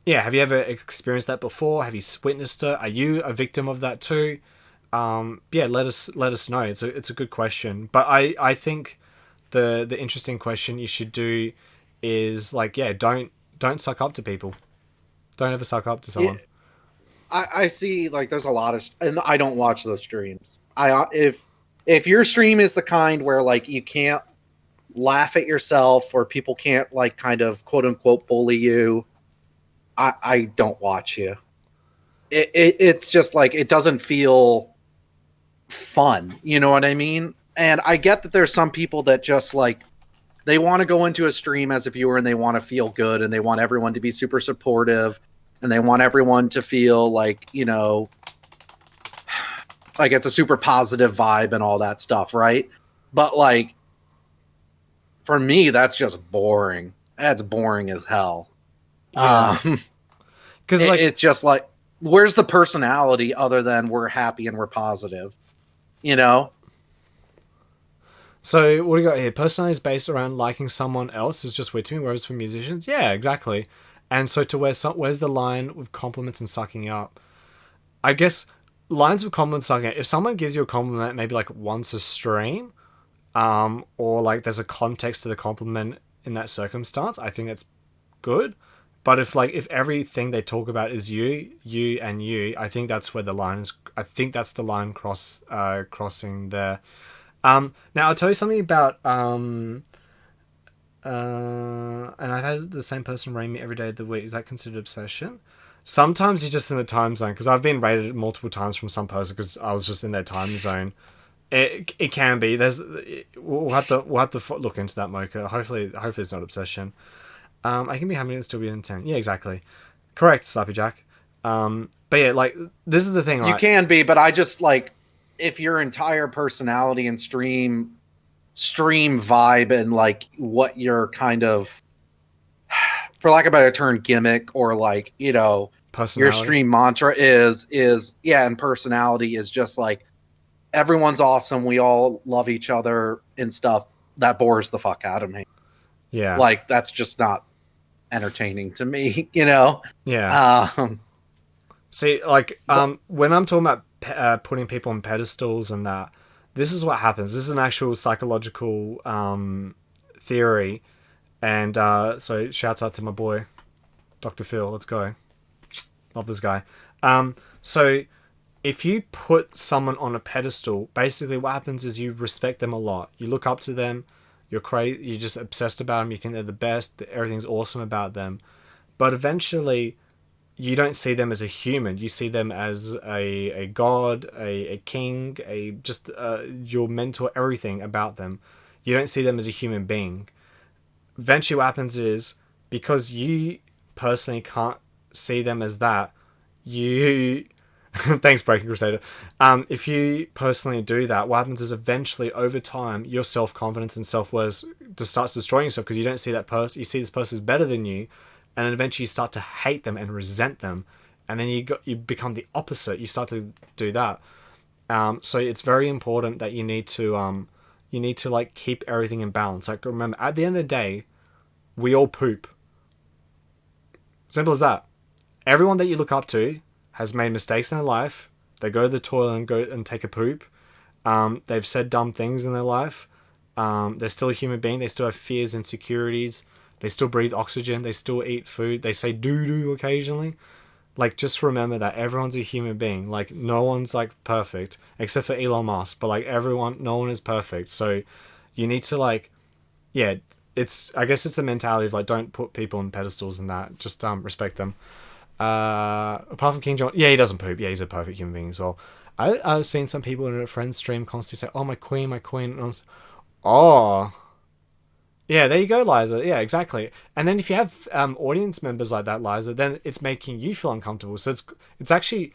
yeah, have you ever experienced that before? Have you witnessed it? Are you a victim of that too? Yeah, let us know. It's a good question, but I think the interesting question you should do is like, yeah, don't suck up to people. Don't ever suck up to Yeah, someone. I see. Like, there's a lot of, and I don't watch those streams. If your stream is the kind where like you can't laugh at yourself, or people can't like kind of quote unquote bully you, I don't watch you. It's just like, it doesn't feel fun. You know what I mean? And I get that there's some people that just like, they want to go into a stream as a viewer and they want to feel good and they want everyone to be super supportive and they want everyone to feel like, like it's a super positive vibe and all that stuff, right? But like, for me, that's just boring. That's boring as hell. Yeah, Um, because like, it's just like, where's the personality other than we're happy and we're positive? You know? so what do you got here? Personality is based around liking someone else is just weird to me. Whereas for musicians, yeah, exactly. And so to where's the line with compliments and sucking up? I guess lines of compliments sucking up. If someone gives you a compliment maybe like once a stream, or like there's a context to the compliment in that circumstance, I think that's good. But if everything they talk about is you and you, I think that's where the line is. I think that's the line crossing there. Now I'll tell you something about and I've had the same person rating me every day of the week. Is that considered obsession? Sometimes you're just in the time zone, because I've been rated multiple times from some person because I was just in their time zone. It can be. We'll have to look into that, Mocha. Hopefully it's not obsession. I can be having it and still be intent. Yeah, exactly. Correct, Slappy Jack. But yeah, like, this is the thing, You right? can be, but I just like, if your entire personality and stream vibe and like what your kind of, for lack of a better term, gimmick, or like, your Personality. stream mantra is yeah, and personality is just like, everyone's awesome, we all love each other and stuff, that bores the fuck out of me. Yeah, Like, that's just not entertaining to me, you know. yeah. um See, like, but when I'm talking about putting people on pedestals and that, this is what happens. This is an actual psychological theory, and so shouts out to my boy, Dr. Phil. Let's go. Love this guy. So if you put someone on a pedestal, basically what happens is you respect them a lot. You look up to them. You're crazy. You're just obsessed about them. You think they're the best. That everything's awesome about them. But eventually, you don't see them as a human. You see them as a god, a king, a just your mentor. Everything about them. You don't see them as a human being. Eventually, what happens is because you personally can't see them as that, you thanks, Breaking Crusader. If you personally do that, what happens is eventually, over time, your self confidence and self worth just starts destroying yourself because you don't see that person. You see this person is better than you, and then eventually you start to hate them and resent them, and then you become the opposite. You start to do that. So it's very important that you need to like keep everything in balance. Like remember, at the end of the day, we all poop. Simple as that. Everyone that you look up to has made mistakes in their life. They go to the toilet and go and take a poop. They've said dumb things in their life. They're still a human being. They still have fears, insecurities. They still breathe oxygen. They still eat food. They say doo-doo occasionally. Like, just remember that everyone's a human being. Like, no one's, like, perfect. Except for Elon Musk. But, like, no one is perfect. So, you need to, like, yeah, I guess it's the mentality of, like, don't put people on pedestals and that. Just, respect them. Apart from King John, yeah, he doesn't poop. Yeah, he's a perfect human being as well. I've seen some people in a friend's stream constantly say, "Oh, my queen, my queen." And I was, oh, yeah, there you go, Liza. Yeah, exactly. And then if you have audience members like that, Liza, then it's making you feel uncomfortable. So it's actually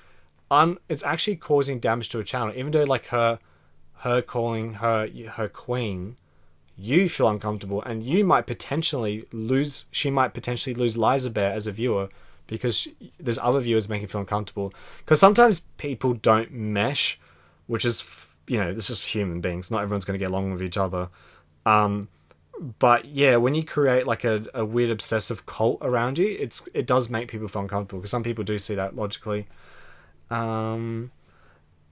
it's actually causing damage to a channel. Even though like her calling her queen, you feel uncomfortable, and you might potentially lose. She might potentially lose Liza Bear as a viewer because there's other viewers making you feel uncomfortable. Because sometimes people don't mesh, which is it's just human beings. Not everyone's going to get along with each other. But yeah, when you create like a weird obsessive cult around you, it does make people feel uncomfortable because some people do see that logically. And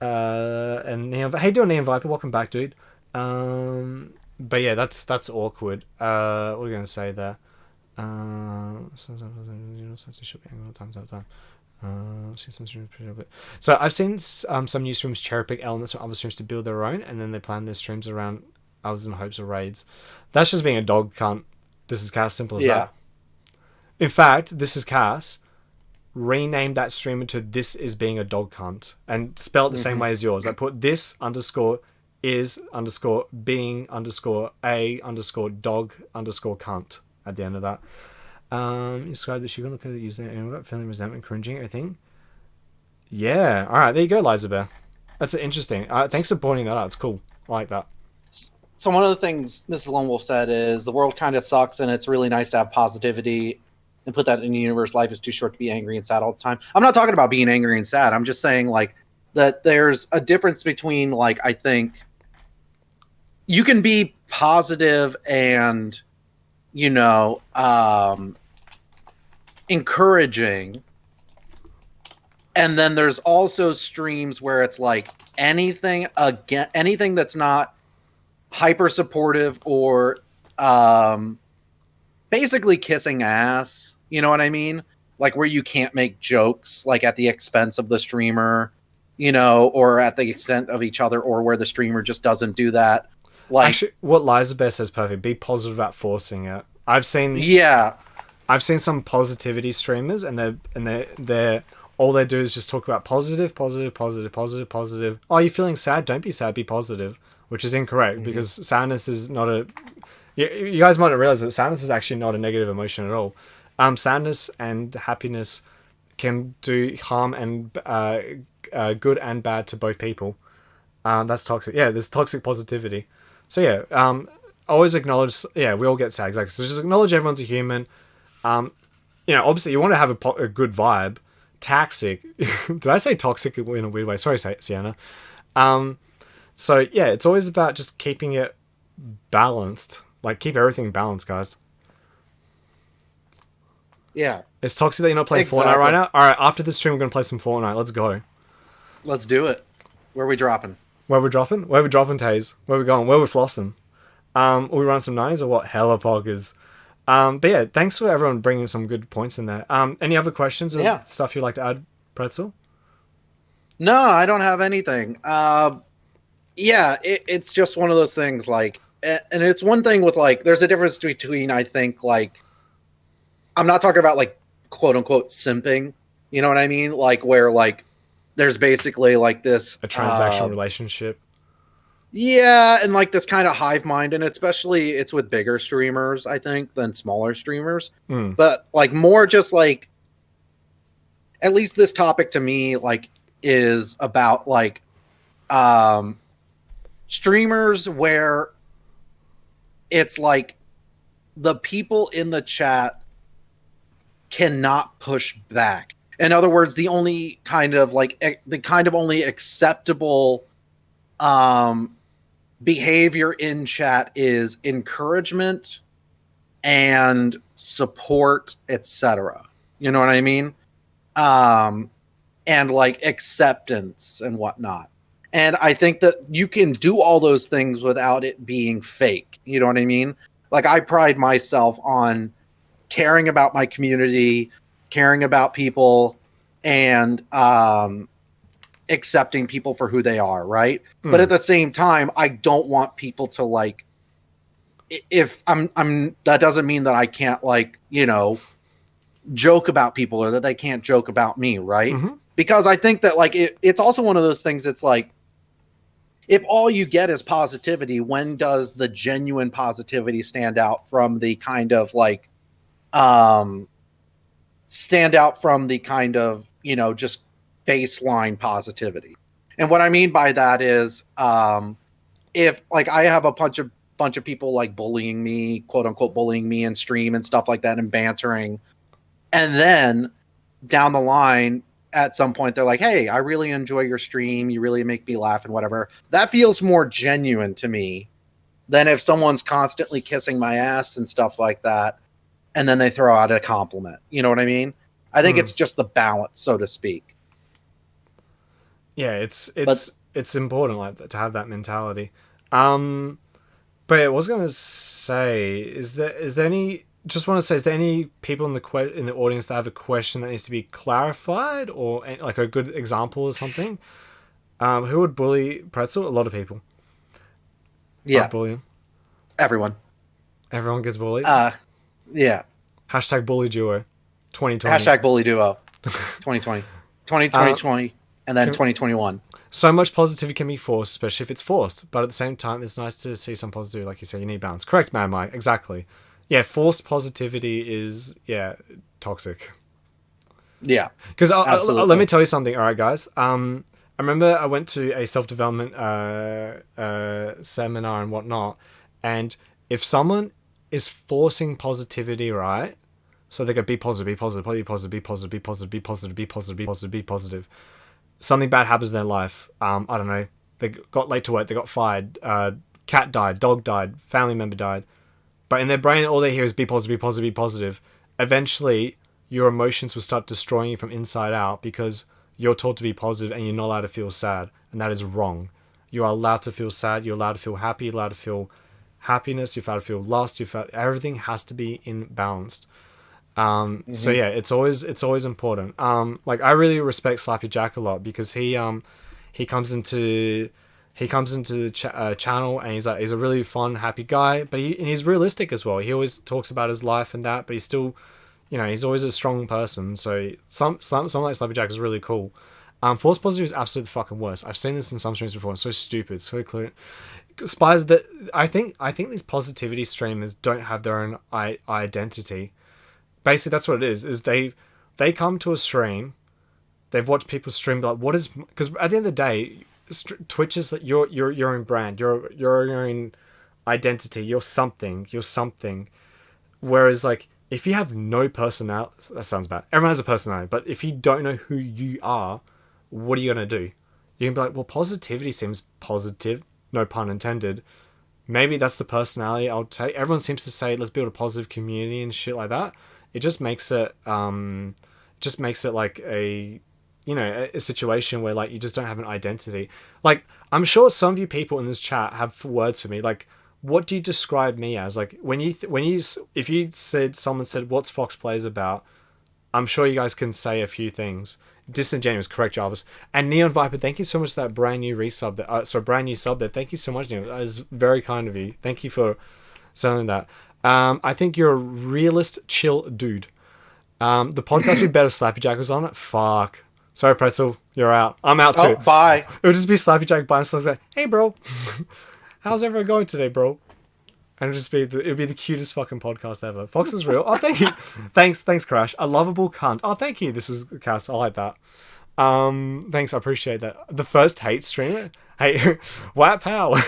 Neon, hey, doing Neon Viper, welcome back, dude. But yeah, that's awkward. What are we gonna say there? So I've seen some new streams cherry pick elements from other streams to build their own, and then they plan their streams around others in hopes of raids. That's just being a dog cunt. This is Cass, simple as that. In fact, this is Cass. Rename that streamer to "This is being a dog cunt" and spell it the same way as yours. Like put this underscore is underscore being underscore a underscore dog underscore cunt at the end of that. You described that she can look at it using it and feeling resentment, cringing, everything. Yeah. All right. There you go, Liza Bear. That's interesting. Thanks for pointing that out. It's cool. I like that. So one of the things Mrs. Lone Wolf said is the world kind of sucks, and it's really nice to have positivity and put that in the universe. Life is too short to be angry and sad all the time. I'm not talking about being angry and sad. I'm just saying like that there's a difference between like I think you can be positive and encouraging, and then there's also streams where it's like anything that's not hyper supportive or basically kissing ass, you know what I mean? Like where you can't make jokes like at the expense of the streamer, or at the extent of each other, or where the streamer just doesn't do that. Like actually, what Liza Bear says perfect. Be positive about forcing it. I've seen some positivity streamers, and they're all they do is just talk about positive. Oh, you're feeling sad? Don't be sad. Be positive. Which is incorrect because sadness is not a. You guys might not realize that sadness is actually not a negative emotion at all. Sadness and happiness can do harm and good and bad to both people. That's toxic. Yeah, there's toxic positivity. So yeah, always acknowledge. Yeah, we all get sad. Exactly. So just acknowledge everyone's a human. Obviously you want to have a good vibe. Toxic. Did I say toxic in a weird way? Sorry, Sienna. So yeah, it's always about just keeping it balanced. Like keep everything balanced, guys. Yeah. It's toxic that you're not playing Fortnite right now. All right, after this stream, we're gonna play some Fortnite. Let's go. Let's do it. Where are we dropping? Where we dropping, Taze? Where we going? Where we flossing? Are we running some 90s or what? Hella poggers. But yeah, thanks for everyone bringing some good points in there. Any other questions or stuff you'd like to add, Pretzel? No, I don't have anything. Yeah, it's just one of those things. Like, and it's one thing with like, there's a difference between I think like I'm not talking about like quote unquote simping. You know what I mean? Like where like there's basically like this A transactional relationship. yeah, and like this kind of hive mind, and especially it's with bigger streamers, I think, than smaller streamers. Mm. But like more just like at least this topic to me like is about like um streamers where it's like the people in the chat cannot push back. In other words, the only kind of like the kind of only acceptable um behavior in chat is encouragement and support, etc. You know what I mean? And like acceptance and whatnot. And I think that you can do all those things without it being fake. You know what I mean? Like I pride myself on caring about my community, caring about people, and accepting people for who they are, right? But at the same time, I don't want people to like if I'm that doesn't mean that I can't like, you know, joke about people or that they can't joke about me, right? Mm-hmm. Because I think that like it's also one of those things that's like if all you get is positivity, when does the genuine positivity stand out from the kind of like stand out from the kind of, you know, just baseline positivity? And what I mean by that is if like I have a bunch of people like bullying me, quote unquote bullying me in stream and stuff like that and bantering, and then down the line at some point they're like, hey, I really enjoy your stream, you really make me laugh and whatever. That feels more genuine to me than if someone's constantly kissing my ass and stuff like that and then they throw out a compliment. You know what I mean? I think it's just the balance, so to speak. Yeah, it's important like that, to have that mentality. But I was gonna say, is there any? Just want to say, is there any people in in the audience that have a question that needs to be clarified, or like a good example or something? Who would bully Pretzel? A lot of people. Yeah, Bully him. everyone. Everyone gets bullied. Yeah. Hashtag bully duo. 2020. Hashtag bully duo. 2020. 2020, and then 2021. So much positivity can be forced, especially if it's forced. But at the same time, it's nice to see some positivity. Like you say, you need balance. Correct, man, Mike. Exactly. Yeah, forced positivity is, toxic. Yeah. Because let me tell you something. All right, guys. I remember I went to a self-development seminar and whatnot. And if someone is forcing positivity, right? So they go, be positive, be positive, be positive, be positive, be positive, be positive, be positive, be positive, be positive. Something bad happens in their life. I don't know. They got late to work. They got fired. Cat died. Dog died. Family member died. But in their brain, all they hear is be positive, be positive, be positive. Eventually, your emotions will start destroying you from inside out because you're taught to be positive and you're not allowed to feel sad. And that is wrong. You are allowed to feel sad. You're allowed to feel happy. You're allowed to feel happiness. You're allowed to feel lost. Everything has to be in balanced. So yeah, it's always important. Like I really respect Slappy Jack a lot because he comes into the channel and he's a really fun, happy guy, but he's realistic as well. He always talks about his life and that, but he's still, he's always a strong person. So someone like Slappy Jack is really cool. False positive is absolutely fucking worse. I've seen this in some streams before. It's so stupid, so clear. Spies that I think these positivity streamers don't have their own identity. Basically, that's what it is they come to a stream, they've watched people stream, like, what is, because at the end of the day, Twitch is like your own brand, your own identity, you're something, whereas like if you have no personality, that sounds bad, everyone has a personality, but if you don't know who you are, what are you gonna do? You can be like, well, positivity seems positive, no pun intended, maybe that's the personality I'll take. Everyone seems to say let's build a positive community and shit like that. It just makes it like a situation where like you just don't have an identity. Like I'm sure some of you people in this chat have words for me. Like, what do you describe me as? Like if someone said what's Fox Plays about, I'm sure you guys can say a few things. Disingenuous, correct, Jarvis. And Neon Viper, thank you so much for that brand new resub. Brand new sub there. Thank you so much, Neon. That is very kind of you. Thank you for saying that. I think you're a realist, chill dude. The podcast would be better if Slappy Jack was on it. Fuck. Sorry, Pretzel. You're out. I'm out too. Oh, bye. It would just be Slappy Jack by himself like, hey, bro. How's everyone going today, bro? And it'd be the cutest fucking podcast ever. Fox is real. Oh, thank you. Thanks, Crash. A lovable cunt. Oh, thank you. This is Cass. I like that. Thanks. I appreciate that. The first hate streamer. Hey, White Power.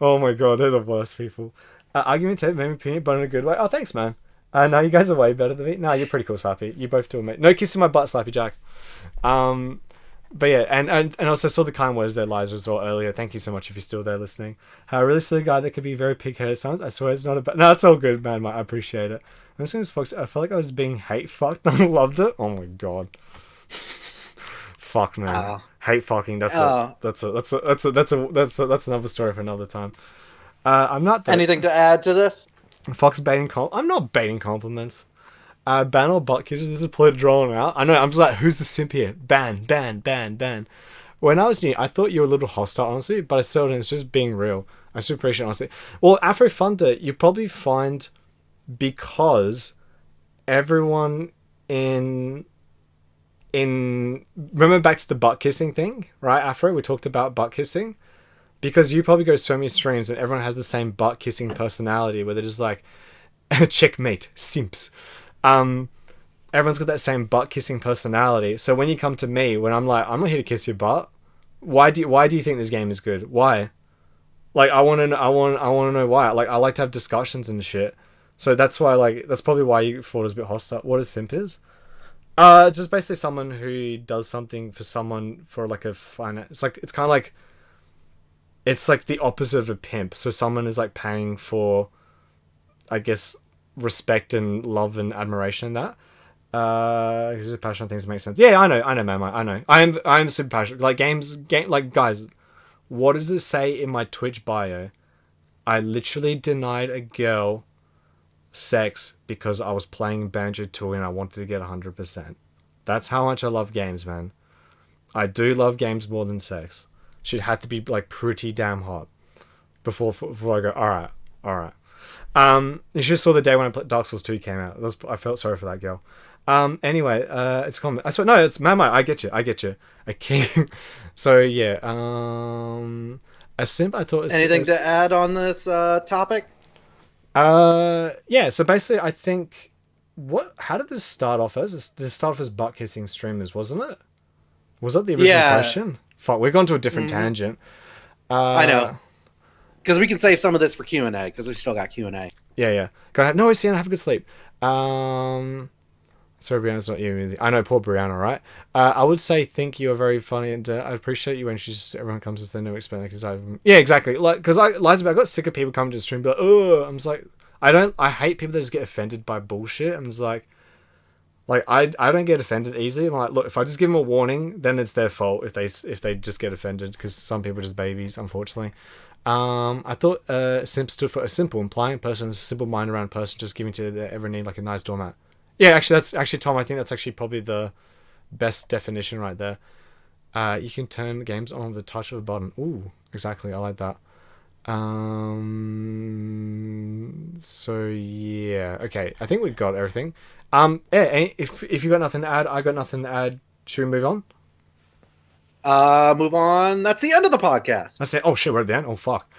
Oh my god, they're the worst people. Argument tape made me peanut butter in a good way. Oh, thanks, man. No, you guys are way better than me. No, you're pretty cool, Slappy. You both do, mate. No kissing my butt, Slappy Jack. But yeah, and also saw the kind words there, Liza, as well earlier. Thank you so much if you're still there listening. A really silly guy that could be very pig-headed sometimes. I swear it's not about. No, it's all good, man. I appreciate it. As soon as Fox, I felt like I was being hate fucked. I loved it. Oh my god. Fuck, man. Hate fucking. That's another story for another time. I'm not. Anything to add to this? Fox baiting I'm not baiting compliments. Ban all butt kisses. This is played drawn out. I know. I'm just like, who's the simp here? Ban. When I was new, I thought you were a little hostile, honestly, but I still didn't. It's just being real. I super appreciate it, honestly. Well, Afro Thunder, you probably find because everyone in remember back to the butt kissing thing, right? Afro, we talked about butt kissing. Because you probably go to so many streams and everyone has the same butt kissing personality where they're just like checkmate, simps. Everyone's got that same butt kissing personality. So when you come to me, when I'm like, I'm not here to kiss your butt. Why do you think this game is good? Why? Like I want to know why. Like I like to have discussions and shit. So that's why that's probably why you thought it was a bit hostile. What a simp is? Just basically someone who does something for someone for like a finance. It's kind of like. It's like the opposite of a pimp. So someone is like paying for, I guess, respect and love and admiration and that. Because you're passionate things make sense. Yeah, I know, man. I know. I am super passionate. Like like guys, what does it say in my Twitch bio? I literally denied a girl sex because I was playing Banjo-Tooie and I wanted to get 100%. That's how much I love games, man. I do love games more than sex. She'd have to be like pretty damn hot before I go. All right. You just saw the day when Dark Souls 2 came out. I felt sorry for that girl. Anyway, it's common. I swear, no, it's Mama. I get you. Okay. So yeah. A simp. I thought. Anything to add on this topic? Yeah. So basically, I think. How did this start off as? This start off as butt kissing streamers, wasn't it? Was that the original question? Fuck, we've gone to a different tangent. I know. Because we can save some of this for Q&A, because we've still got Q&A. Yeah. Go ahead. No, Sienna, have a good sleep. Sorry, Brianna's not you. I know, poor Brianna, right? I would say, think you are very funny, and I appreciate you when everyone comes and they know expect because yeah, exactly. Like, because I got sick of people coming to the stream, but I'm just like, I hate people that just get offended by bullshit. I'm just like I don't get offended easily. I'm like, look, if I just give them a warning, then it's their fault if they just get offended, because some people are just babies, unfortunately. I thought simp stood for a simple, implying person, a simple mind around person, just giving to their every need like a nice doormat. Yeah, actually, Tom. I think that's actually probably the best definition right there. You can turn games on with the touch of a button. Ooh, exactly. I like that. So yeah, okay. I think we've got everything. Yeah, if you got nothing to add, I got nothing to add. Should we move on? Move on. That's the end of the podcast. That's it. Oh shit, we're at the end. Oh fuck.